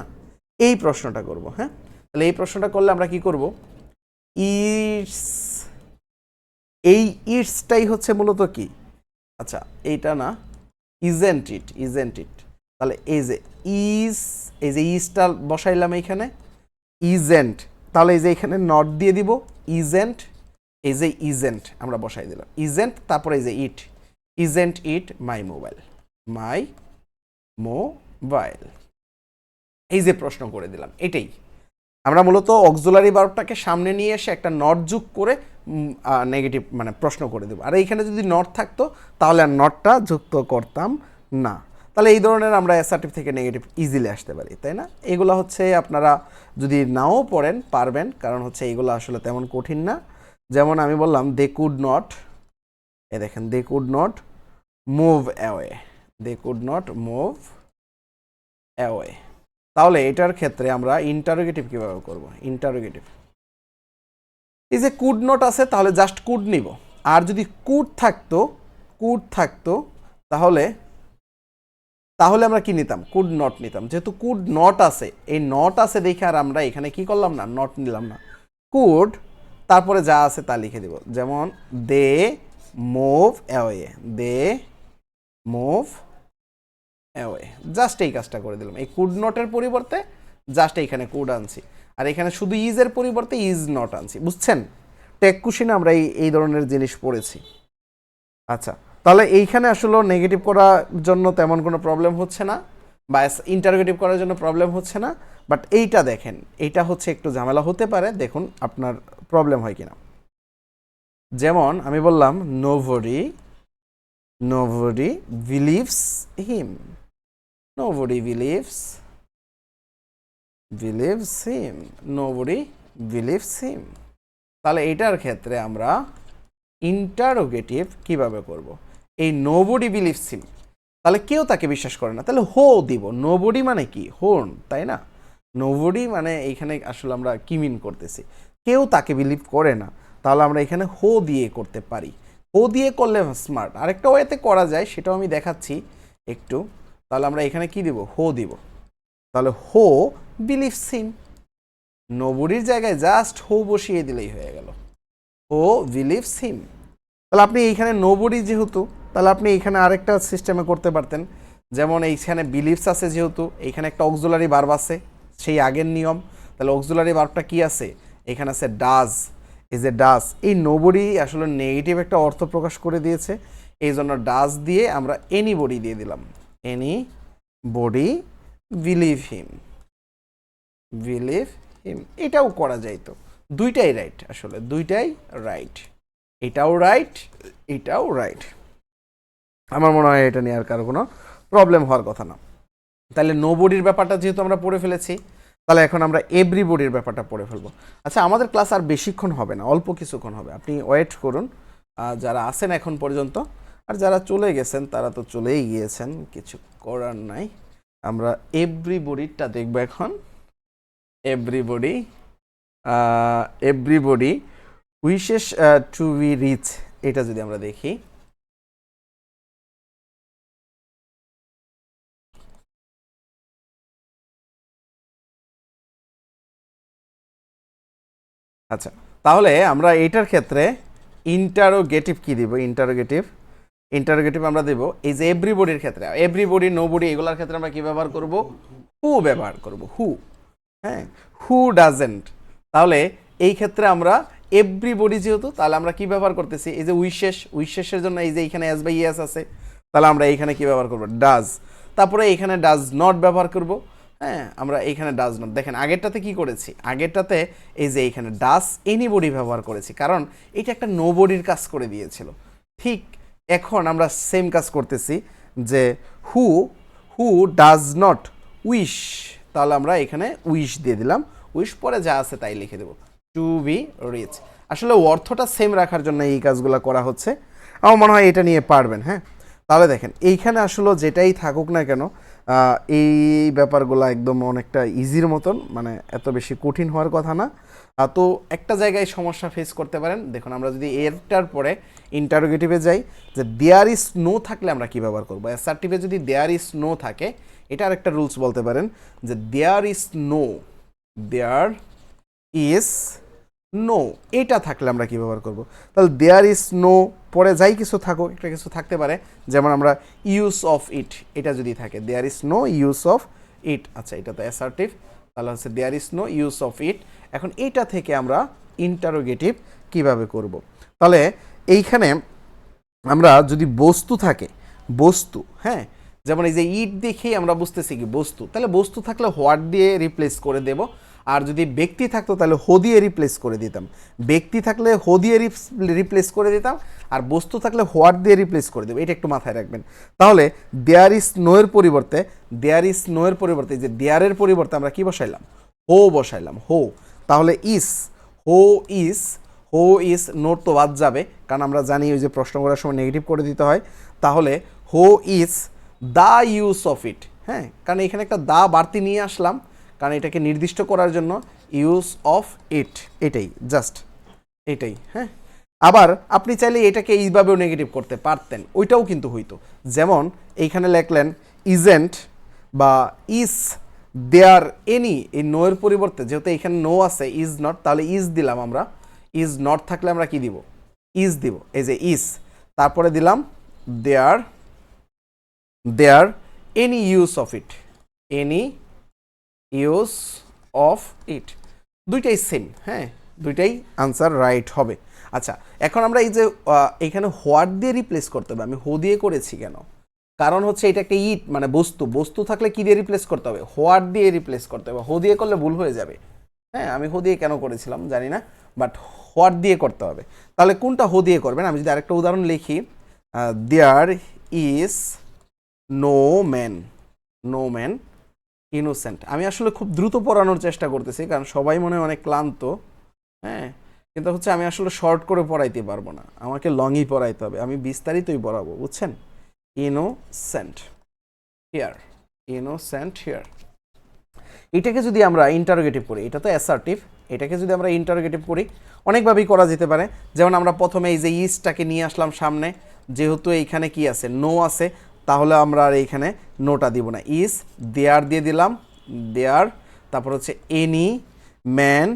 এই প্রশ্নটা করব। হ্যাঁ, তাহলে এই প্রশ্নটা করলে আমরা কি করব? ইটস, এই ইটসটাই হচ্ছে মূলত কি? আচ্ছা, এইটা না, ইজেন্ট ইট, ইজেন্ট ইট। তাহলে এই যে ইজ, এই যে ইজটা বসাইলাম এইখানে, ইজেন্ট। তাহলে এই যে এখানে নট দিয়ে দিব, ইজেন্ট, এই যে ইজেন্ট আমরা বসাই দিলাম, ইজেন্ট, তারপরে এই যে it, isn't it my mobile, my mobile. এই যে প্রশ্ন করে দিলাম, এটাই। আমরা মূলত অক্সিলারি ভার্বটাকে সামনে নিয়ে এসে একটা নট যোগ করে নেগেটিভ মানে প্রশ্ন করে দেবো। আর এইখানে যদি নট থাকতো তাহলে আর নটটা যুক্ত করতাম না। তাহলে এই ধরনের আমরা অ্যাসার্টিভ থেকে নেগেটিভ ইজিলি আসতে পারি, তাই না? এগুলো হচ্ছে আপনারা যদি নাও পড়েন পারবেন, কারণ হচ্ছে এইগুলো আসলে তেমন কঠিন না। যেমন আমি বললাম দে কুড নট, এ দেখেন they could not move away, they could not move away. তাহলে এটার ক্ষেত্রে আমরা ইন্টারোগেটিভ কিভাবে করব? ইন্টারোগেটিভ এই যে কুড নট আছে তাহলে জাস্ট কুড নিব, আর যদি কুড থাকতো তাহলে তাহলে আমরা কি নিতাম? কুড নট নিতাম। যেহেতু কুড নট আছে, এই নট আছে দেখে আর আমরা এখানে কি করলাম না, নট নিলাম না। কুড তারপরে যা আছে তা লিখে দেব, যেমন they move away, they move away, just এই কাজটা করে দিলাম। এই কুড নটের পরিবর্তে জাস্ট এইখানে কুড আনছি, আর এখানে শুধু ইজের পরিবর্তে ইজ নট আনছি। বুঝছেন? টেক কুশিনে আমরা এই ধরনের জিনিস পড়েছি। আচ্ছা, তাহলে এইখানে আসলে নেগেটিভ করার জন্য তেমন কোনো প্রবলেম হচ্ছে না, বা ইন্টারোগেটিভ করার জন্য প্রবলেম হচ্ছে না। বাট এইটা দেখেন, এইটা হচ্ছে একটু ঝামেলা হতে পারে, দেখুন আপনার প্রবলেম হয় কিনা। যেমন আমি বললাম নোবডি বিলিভস হিম, নোবডি বিলিভস হিম, নোবডি বিলিভস হিম। তাহলে এইটার ক্ষেত্রে আমরা ইন্টারোগেটিভ কিভাবে করব? এই নোবডি বিলিভস হিম, তাহলে কেউ তাকে বিশ্বাস করে না, তাহলে হো দিব। নোবডি মানে কি? হোন, তাই না? নোবডি মানে এইখানে আসলে আমরা কি মিন করতেছি? কেউ তাকে বিলিভ করে না, তাহলে আমরা এখানে হো দিয়ে করতে পারি। হো দিয়ে করলে স্মার্ট। আরেকটা ওয়েতে করা যায়, সেটাও আমি দেখাচ্ছি একটু। তাহলে আমরা এখানে কি দিব? হো দিব। তাহলে হো বিলিভস হিম, নোবডির জায়গায় জাস্ট হো বসিয়ে দিলেই হয়ে গেল, হো বিলিভস হিম। তাহলে আপনি এইখানে নোবডি যেহেতু, তাহলে আপনি এইখানে আরেকটা সিস্টেমে করতে পারতেন। যেমন এইখানে বিলিভস আছে, যেহেতু এইখানে একটা অক্সিলারি ভার্ব আছে, সেই আগের নিয়ম। তাহলে অক্সিলারি ভার্বটা কি আছে? এখানে আছে ডাজ, এই যে ডাজ, এই নোবডি আসলে নেগেটিভ একটা অর্থ প্রকাশ করে দিয়েছে, এই জন্য ডাজ দিয়ে আমরা এনিবডি দিয়ে দিলাম, এনিবডি বিলিভ হিম, এটাও করা যায়। তো দুইটাই রাইট, আসলে দুইটাই রাইট, এটাও রাইট, এটাও রাইট। আমার মনে হয় এটা নিয়ে আর কারো কোনো প্রবলেম হওয়ার কথা না। তাহলে নোবডির ব্যাপারটা যেহেতু আমরা পড়ে ফেলেছি, তাহলে এখন আমরা এভরিবডির ব্যাপারটা পড়ে ফেলবো। আচ্ছা, আমাদের ক্লাস আর বেশিক্ষণ হবে না, অল্প কিছুক্ষণ হবে, আপনি ওয়েট করুন যারা আছেন এখন পর্যন্ত। আর যারা চলে গেছেন তারা তো চলেই গিয়েছেন, কিছু করার নাই। আমরা এভরিবডিটা দেখবো এখন। Everybody wishes to be rich, এটা যদি আমরা দেখি, আচ্ছা, তাহলে আমরা এইটার ক্ষেত্রে ইন্টারোগেটিভ কি দিব? ইন্টারোগেটিভ আমরা দেব এই যে এভরিবডির ক্ষেত্রে, এভরিবডি, নোবডি, এগুলোর ক্ষেত্রে আমরা কি ব্যবহার করব? হু ব্যবহার করব, হু। হ্যাঁ, হু ডাজেন্ট। তাহলে এই ক্ষেত্রে আমরা এভরিবডি যেহেতু, তাহলে আমরা কি ব্যবহার করতেছি? এই যে উইশেসের জন্য এই যে এখানে এস বাই এস আছে, তাহলে আমরা এইখানে কি ব্যবহার করব? ডাজ। তারপরে এইখানে ডাজ নট ব্যবহার করব। হ্যাঁ, আমরা এইখানে ডাজ নট, দেখেন আগেরটাতে কি করেছি? আগেরটাতে এই যে এইখানে ডাজ এনিবডি ব্যবহার করেছি, কারণ এটা একটা নোবডির কাজ করে দিয়েছিল। ঠিক এখন আমরা সেম কাজ করতেছি, যে হু ডাজ নট উইশ, তাহলে আমরা এখানে উইশ দিয়ে দিলাম, উইশ পরে যা আছে তাই লিখে দেব, টু বি রিচ। আসলে অর্থটা সেম রাখার জন্য এই কাজগুলো করা হচ্ছে। আমার মনে হয় এটা নিয়ে পারবেন। হ্যাঁ, তাহলে দেখেন এইখানে আসলে যেটাই থাকুক না কেন, এই ব্যাপারগুলো একদম অনেকটা ইজির মতন, মানে এত বেশি কঠিন হওয়ার কথা না। তো একটা জায়গায় সমস্যা ফেস করতে পারেন, দেখুন আমরা যদি এরটার পরে ইন্টারোগেটিভে যাই, যে দেয়ার ইজ নো থাকলে আমরা কী ব্যবহার করবো? অ্যাসার্টিভে যদি দেয়ার ইজ নো থাকে, এটা আরেকটা রুলস বলতে পারেন, যে দেয়ার ইজ নো এটা থাকলে আমরা কী ব্যবহার করব? তাহলে দেয়ার ইজ নো পরে যাই কিছু থাকুক, একটা কিছু থাকতে পারে, যেমন আমরা ইউজ অফ ইট, এটা যদি থাকে there is no use of it, আচ্ছা এটা তো অ্যাসার্টিভ, তাহলে হচ্ছে there is no use of it. এখন এইটা থেকে আমরা ইন্টারোগেটিভ কিভাবে করব? তাহলে এইখানে আমরা যদি বস্তু থাকে, বস্তু, হ্যাঁ, যেমন এই যে ইট দেখেই আমরা বুঝতেছি কি বস্তু, তাহলে বস্তু থাকলে হোয়াট দিয়ে রিপ্লেস করে দেব। আর যদি ব্যক্তি থাকতো তাহলে হো দিয়ে রিপ্লেস করে দিতাম, ব্যক্তি থাকলে হো দিয়ে রিপ্লেস করে দিতাম, আর বস্তু থাকলে হোয়াট দিয়ে রিপ্লেস করে দেবো। এটা একটু মাথায় রাখবেন। তাহলে দেয়ার ইজ নো এর পরিবর্তে, দেয়ার ইজ নো এর পরিবর্তে যে দেয়ারের পরিবর্তে আমরা কি বসাইলাম, হো বসাইলাম, হো। তাহলে ইস, হো ইস, হো ইস, নোট তো বাদ যাবে কারণ আমরা জানি ওই যে প্রশ্ন করার সময় নেগেটিভ করে দিতে হয়। তাহলে who is the use of ইট, হ্যাঁ, কারণ এখানে একটা দা বাড়তি নিয়ে আসলাম কারণ এটাকে নির্দিষ্ট করার জন্য, ইউজ অফ ইট, এটাই জাস্ট এটাই, হ্যাঁ। আবার আপনি চাইলে এটাকে এইভাবেও নেগেটিভ করতে পারতেন, ওইটাও কিন্তু হইতো। যেমন এইখানে লেখলেন ইজেন্ট বা ইস দেয়ার এনি, এই নো এর পরিবর্তে যেহেতু এখানে নো আছে, ইজ নট, তাহলে ইজ দিলাম আমরা। ইজ নট থাকলে আমরা কি দিব, ইজ দিব, এই যে ইজ, তারপরে দিলাম there, there any use of it, any use of it, দুইটাই সেম, হ্যাঁ, দুইটাই আনসার রাইট হবে। আচ্ছা, এখন আমরা এই যে এখানে হোয়াট দিয়ে রিপ্লেস করতে হবে, আমি হো দিয়ে করেছি কেন, কারণ হচ্ছে এটা একটা ইট মানে বস্তু, বস্তু থাকলে কি দিয়ে রিপ্লেস করতে হবে, হোয়াট দিয়ে রিপ্লেস করতে হবে, হো দিয়ে করলে ভুল হয়ে যাবে, হ্যাঁ, আমি হো দিয়ে কেন করেছিলাম জানি না, বাট হোয়াট দিয়ে করতে হবে। তাহলে কোনটা হো দিয়ে করবেন, আমি যদি আরেকটা উদাহরণ লিখি, there is no man, no man innocent. আমি আসলে খুব দ্রুত পড়ানোর চেষ্টা করতেছি কারণ সবাই মনে হয় অনেক ক্লান্ত, হ্যাঁ, কিন্তু হচ্ছে আমি আসলে শর্ট করে পড়াইতে পারবো না, আমাকে লংই পড়াইতে হবে, আমি বিস্তারিতই পড়াবো, বুঝছেন। ইনোসেন্ট হিয়ার, ইনোসেন্ট হিয়ার, এটাকে যদি আমরা ইন্টারোগেটিভ করি, এটা তো অ্যাসার্টিভ, এটাকে যদি আমরা ইন্টারোগেটিভ করি অনেকভাবেই করা যেতে পারে। যেমন আমরা প্রথমে এই যে ইজটাকে নিয়ে আসলাম সামনে, যেহেতু এইখানে কি আছে, নো আছে, তাহলে আমরা আর এইখানে নোটা দিব না, ইজ দেয়ার দিয়ে দিলাম, দেয়ার, তারপর হচ্ছে এনি ম্যান,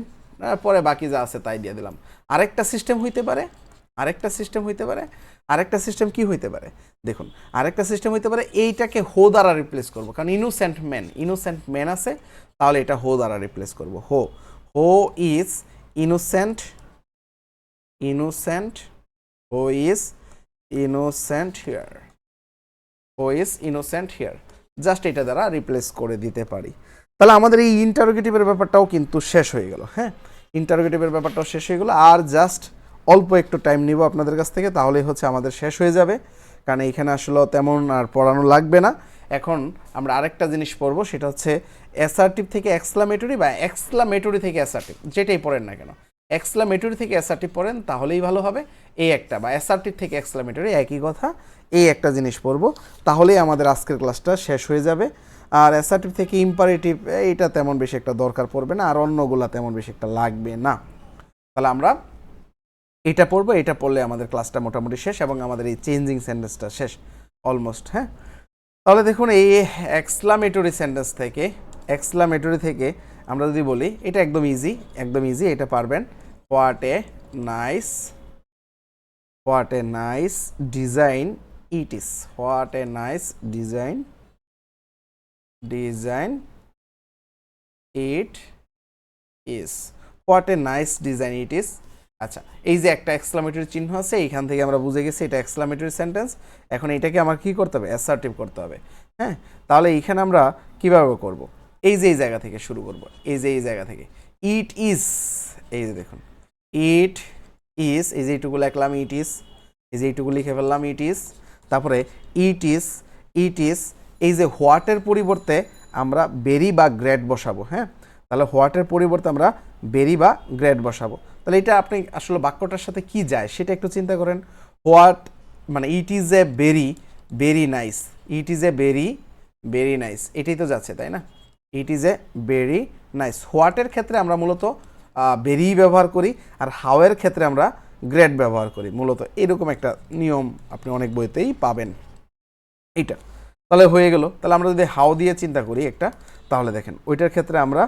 পরে বাকি যা আছে তাই দিয়ে দিলাম। আরেকটা সিস্টেম হইতে পারে, আরেকটা সিস্টেম হইতে পারে, আরেকটা সিস্টেম কি হইতে পারে দেখুন, আরেকটা সিস্টেম হইতে পারে এইটাকে হো দ্বারা রিপ্লেস করব, কারণ ইনোসেন্ট ম্যান, ইনোসেন্ট ম্যান আছে, তাহলে এটা হো দ্বারা রিপ্লেস করব, হো, who is innocent, innocent, who is innocent here, who is innocent here, just এটা দ্বারা রিপ্লেস করে দিতে পারি। তাহলে আমাদের এই ইন্টারোগেটিভের ব্যাপারটাও কিন্তু শেষ হয়ে গেল, হ্যাঁ, ইন্টারোগেটিভের ব্যাপারটাও শেষ হয়ে গেল। আর জাস্ট অল্প একটু টাইম নিব আপনাদের কাছ থেকে, তাহলেই হচ্ছে আমাদের শেষ হয়ে যাবে, কারণ এইখানে আসলে তেমন আর পড়ানো লাগবে না। এখন আমরা আরেকটা জিনিস পড়বো, সেটা হচ্ছে অ্যাসার্টিভ থেকে এক্সক্লামেটরি বা এক্সক্লামেটরি থেকে অ্যাসার্টিভ, যেটাই পড়েন না কেন, এক্সক্লামেটরি থেকে অ্যাসার্টিভ পড়েন তাহলেই ভালো হবে। এই একটা, বা অ্যাসার্টিভ থেকে এক্সক্লামেটরি একই কথা, এই একটা জিনিস পড়বো, তাহলেই আমাদের আজকের ক্লাসটা শেষ হয়ে যাবে। আর অ্যাসার্টিভ থেকে ইম্পারেটিভ এইটা তেমন বেশি একটা দরকার পড়বে না, আর অন্যগুলা তেমন বেশি একটা লাগবে না। তাহলে আমরা এটা পড়বো, এটা পড়লে আমাদের ক্লাসটা মোটামুটি শেষ এবং আমাদের এই চেঞ্জিং সেন্টেন্সটা শেষ অলমোস্ট, হ্যাঁ। তাহলে দেখুন এই এক্সক্লামেটরি সেন্টেন্স থেকে, এক্সক্লামেটরি থেকে আমরা যদি বলি, এটা একদম ইজি, একদম ইজি, এটা পারবেন। What a nice, what a nice design it is, what a nice design, design it is, what a nice design it is. আচ্ছা, এই যে একটা এক্সক্লামেটরি চিহ্ন আছে, এইখান থেকে আমরা বুঝে গেছি এটা এক্সক্লামেটরি সেন্টেন্স। এখন এটাকে আমার কি করতে হবে, অ্যাসার্টিভ করতে হবে, হ্যাঁ। তাহলে এইখানে আমরা কিভাবে করব, এই যে এই জায়গা থেকে শুরু করব, এই যে এই জায়গা থেকে, ইট ইজ, এই যে দেখুন ইট ইজ, এই যে এইটুকু লিখলাম ইট ইজ, এই যে এইটুকু লিখে ফেললাম ইট ইজ, তারপরে ইট ইজ, ইট ইজ, এই যে হোয়াটের পরিবর্তে আমরা বেরি বা গ্রেড বসাবো, হ্যাঁ। তাহলে হোয়াটের পরিবর্তে আমরা বেরি বা গ্রেড বসাবো। তাহলে এটা আপনি আসলে বাক্যটার সাথে কি যায় সেটা একটু চিন্তা করেন। হোয়াট মানে it is a very very nice, it is a very very nice, এটাই তো যাচ্ছে, তাই না, it is a very nice. হোয়াটের ক্ষেত্রে আমরা মূলত ভেরি ব্যবহার করি, আর হাওয়ের ক্ষেত্রে আমরা গ্রেড ব্যবহার করি, মূলত এরকম একটা নিয়ম আপনি অনেক বইতেই পাবেন এইটা। তাহলে হয়ে গেল। তাহলে আমরা যদি হাও দিয়ে চিন্তা করি একটা, তাহলে দেখেন ওইটার ক্ষেত্রে আমরা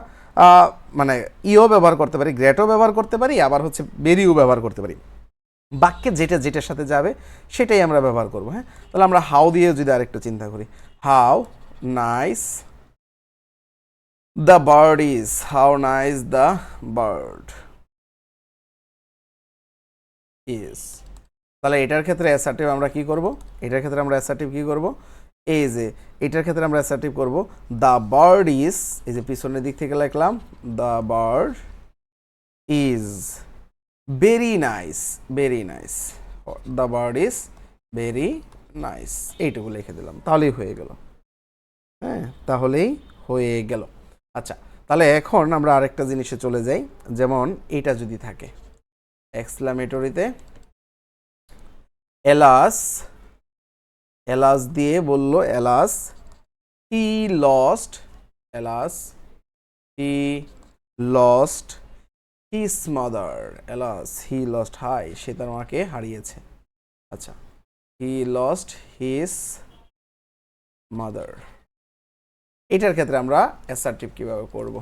মানে ইও ব্যবহার করতে পারি, গ্রেটও ব্যবহার করতে পারি, আবার হচ্ছে বেরিও ব্যবহার করতে পারি, বাক্যে যেটা যেটার সাথে যাবে সেটাই আমরা ব্যবহার করব, হ্যাঁ। তাহলে আমরা হাও দিয়ে যদি আরেকটু চিন্তা করি, how nice the bird is, how nice the bird is. তাহলে এটার ক্ষেত্রে অ্যাসার্টিভ আমরা কি করব, এটার ক্ষেত্রে আমরা অ্যাসার্টিভ কি করব, এই যে এটার ক্ষেত্রে আমরা অ্যাসার্টিভ করব দ্য বার্ড ইজ, এই যে পিছনের দিক থেকে লিখলাম the bird is very nice, very nice, the bird is very nice, এইটুকু লিখে দিলাম, তাহলেই হয়ে গেল। হ্যাঁ, তাহলেই হয়ে গেল। আচ্ছা, তাহলে এখন আমরা আরেকটা জিনিসে চলে যাই, যেমন এটা যদি থাকে এক্সক্লামেটরিতে এলাস, এলাস দিয়ে বলল alas he lost, alas he lost his mother, alas he lost, হাই সে তার মাকে হারিয়েছে। আচ্ছা, হি লস্ট হিজ মাদার, এটার ক্ষেত্রে আমরা অ্যাসার্টিভ কিভাবে করব,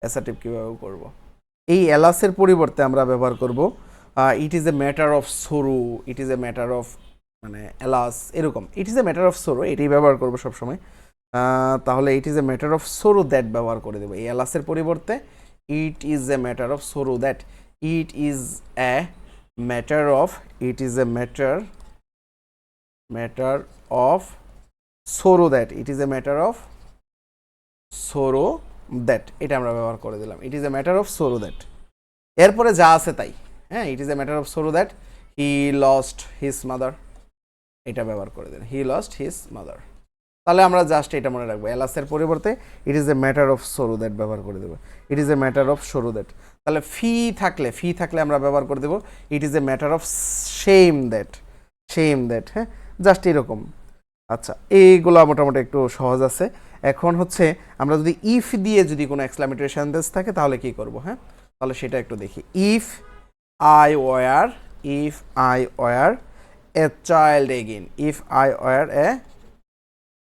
অ্যাসার্টিভ কিভাবে করব, এই এলাসের পরিবর্তে আমরা ব্যবহার করব ইট is a matter of sorrow, it is a matter of, মানে এলাস এরকম, ইট is a matter of sorrow এটাই ব্যবহার করবো সবসময়। তাহলে ইট is a matter of sorrow that ব্যবহার করে দেবো এই এলাসের পরিবর্তে, ইট is a matter of sorrow that, it is a matter of, it is a matter, matter of sorrow that, it is a matter of sorrow that, এটা আমরা ব্যবহার করে দিলাম, ইট is a matter of sorrow that. এরপরে যা আছে তাই, হ্যাঁ, ইট is a matter of sorrow that he lost his mother, এটা ব্যবহার করে দেন, হি লস্ট হিজ মাদার। তাহলে আমরা জাস্ট এটা মনে রাখবো, এলাসের পরিবর্তে ইট is a matter of sorrow that ব্যবহার করে দেবো, ইট is a matter of sorrow that. তাহলে ফি থাকলে আমরা ব্যবহার করে দেবো ইট is a matter of shame that, shame that, হ্যাঁ, জাস্ট এরকম। আচ্ছা, এইগুলো মোটামুটি একটু সহজ আছে। এখন হচ্ছে আমরা যদি ইফ দিয়ে যদি কোনো এক্সক্লামেটরি সেন্টেন্স থাকে তাহলে কি করব, হ্যাঁ, তাহলে সেটা একটু দেখি। If I were, if I were a child again, if I were a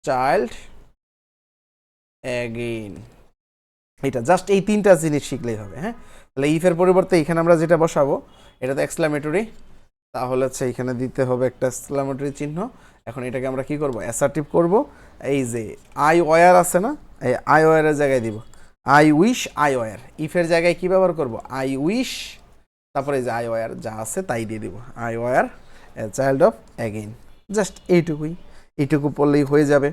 child again, এটা জাস্ট এই তিনটা জিনিস শিখলেই হবে। হ্যাঁ, তাহলে ইফের পরিবর্তে এখানে আমরা যেটা বসাবো এটা তো এক্সক্লামেটরি, তাহলে হচ্ছে এখানে দিতে হবে একটা এক্সক্লামেটরি চিহ্ন। এখন এটাকে আমরা কি করব, অ্যাসার্টিভ করব। এই যে আই ওয়ার আছে না, এই আই ওয়ারের জায়গায় দিব আই উইশ, আই ওয়ার, ইফের জায়গায় কি ব্যবহার করব, আই উইশ, তারপরে এই যে আই ওয়ার যা আছে তাই দিয়ে দিব, I were a child of again, just এইটুকুই, এইটুকু পড়লেই হয়ে যাবে।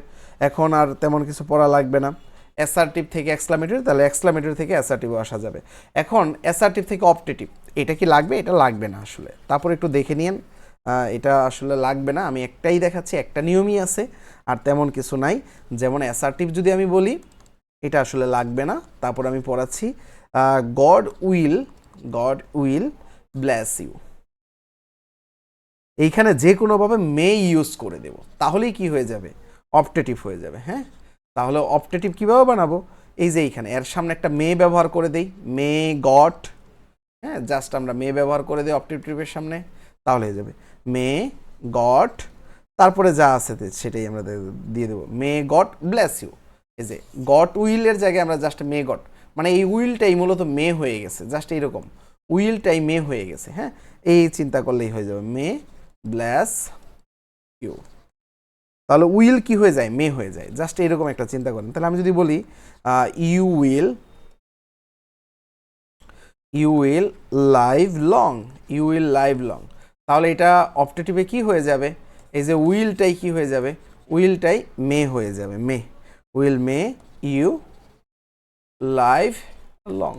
এখন আর তেমন কিছু পড়া লাগবে না। অ্যাসার্টিভ থেকে এক্সক্লামেটরি, তাহলে এক্সক্লামেটরি থেকে অ্যাসার্টিভও আসা যাবে। এখন অ্যাসার্টিভ থেকে অপটেটিভ, এটা কি লাগবে, এটা লাগবে না আসলে, তারপর একটু দেখে নিন, এটা আসলে লাগবে না, আমি একটাই দেখাচ্ছি, একটা নিয়মই আছে, আর তেমন কিছু নাই। যেমন অ্যাসার্টিভ যদি আমি বলি এটা আসলে লাগবে না, তারপর আমি পড়াচ্ছি God will, God will bless you, এইখানে যে কোনোভাবে মে ইউজ করে দেব, তাহলেই কি হয়ে যাবে, অপটেটিভ হয়ে যাবে। হ্যাঁ, তাহলে অপটেটিভ কীভাবে বানাবো, এই যে এইখানে এর সামনে একটা মে ব্যবহার করে দেই, মে গট, হ্যাঁ, জাস্ট আমরা মে ব্যবহার করে দিই অপটেটিভের সামনে, তাহলে হয়ে যাবে মে গট, তারপরে যা আছে সেটাই আমরা দিয়ে দেবো, মে গট ব্লেস ইউ। এই যে গট উইলের জায়গায় আমরা জাস্ট মে গট, মানে এই উইলটাই মূলত মে হয়ে গেছে, জাস্ট এইরকম উইলটাই মে হয়ে গেছে। হ্যাঁ, এই চিন্তা করলেই হয়ে যাবে মে ব্লেস ইউ, তাহলে উইল কি হয়ে যায়, মে হয়ে যায়, জাস্ট এরকম একটা চিন্তা করেন। তাহলে আমি যদি বলি you will, you will live long, you will live long, তাহলে এটা অপটেটিভে কি হয়ে যাবে, এই যে উইলটাই কি হয়ে যাবে, উইলটাই মে হয়ে যাবে, may, will may you live long.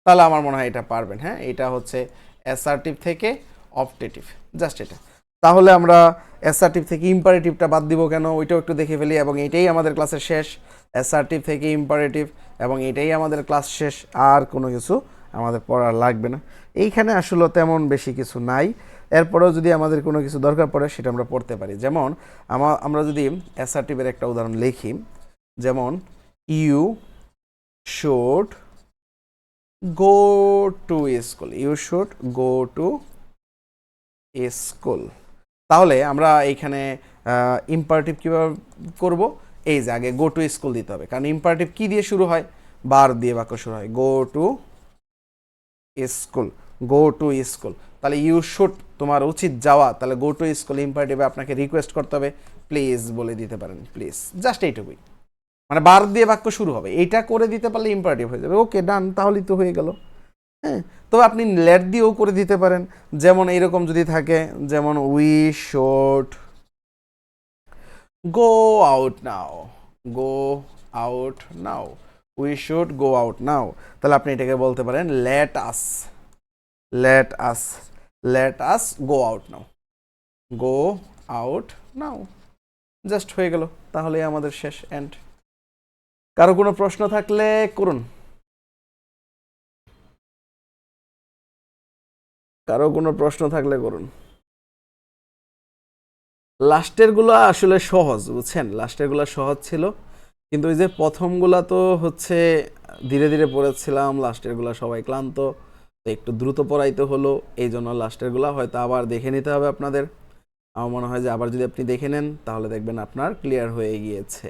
তাহলে আমার মনে হয় এটা পারবেন। হ্যাঁ, এটা হচ্ছে অ্যাসার্টিভ থেকে অপটেটিভ, জাস্ট এটা। তাহলে আমরা অ্যাসার্টিভ থেকে ইম্পারেটিভটা বাদ দিব কেন, ওইটাও একটু দেখে ফেলি, এবং এটাই আমাদের ক্লাসের শেষ, অ্যাসার্টিভ থেকে ইম্পারেটিভ, এবং এটাই আমাদের ক্লাস শেষ, আর কোনো কিছু আমাদের পড়া লাগবে না। এইখানে আসলে তেমন বেশি কিছু নাই, এরপরেও যদি আমাদের কোনো কিছু দরকার পড়ে সেটা আমরা পড়তে পারি। যেমন আমরা যদি অ্যাসার্টিভের একটা উদাহরণ লিখি, যেমন you should go to school, you should go to school, তাহলে আমরা এইখানে ইম্পারেটিভ কীভাবে করব, এই যে আগে গো টু স্কুল দিতে হবে, কারণ ইম্পারেটিভ কি দিয়ে শুরু হয়, বার দিয়ে বাক্য শুরু হয়, গো to school, go to school, তাহলে ইউ শুড তোমার উচিত যাওয়া, তাহলে গো টু স্কুল ইম্পারেটিভে আপনাকে রিকোয়েস্ট করতে হবে, প্লিজ বলে দিতে পারেন, প্লিজ, জাস্ট এইটুকুই, মানে বার দিয়ে বাক্য শুরু হবে, এইটা করে দিতে পারলে ইম্পারেটিভ হয়ে যাবে। ওকে, ডান, তাহলেই তো হয়ে গেল। হ্যাঁ, তবে আপনি লেট দিয়েও করে দিতে পারেন, যেমন এইরকম যদি থাকে, যেমন we should go out now, go out now, we should go out now. তাহলে আপনি এটাকে বলতে পারেন let us, let us, let us go out now, go out now. Just হয়ে গেল, তাহলে আমাদের শেষ, এন্ড। কারো কোনো প্রশ্ন থাকলে করুন, কারো কোনো প্রশ্ন থাকলে করুন। লাস্টের গুলো আসলে সহজ, বুঝছেন, লাস্টের গুলো সহজ ছিল, কিন্তু ওই যে প্রথমগুলা তো হচ্ছে ধীরে ধীরে পড়েছিলাম, লাস্টের গুলা সবাই ক্লান্ত, তো একটু দ্রুত পড়াইতে হলো, এই জন্য লাস্টের গুলা হয়তো আবার দেখে নিতে হবে আপনাদের। আমার মনে হয় যে আবার যদি আপনি দেখে নেন তাহলে দেখবেন আপনার ক্লিয়ার হয়ে গিয়েছে।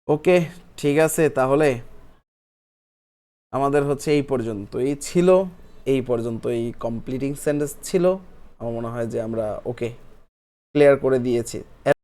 ওকে, ঠিক আছে, তাহলে আমাদের হচ্ছে এই পর্যন্তই ছিল, এই পর্যন্তই কমপ্লিটিং সেন্টেন্স ছিল। আমার মনে হয় যে আমরা ওকে ক্লিয়ার করে দিয়েছি।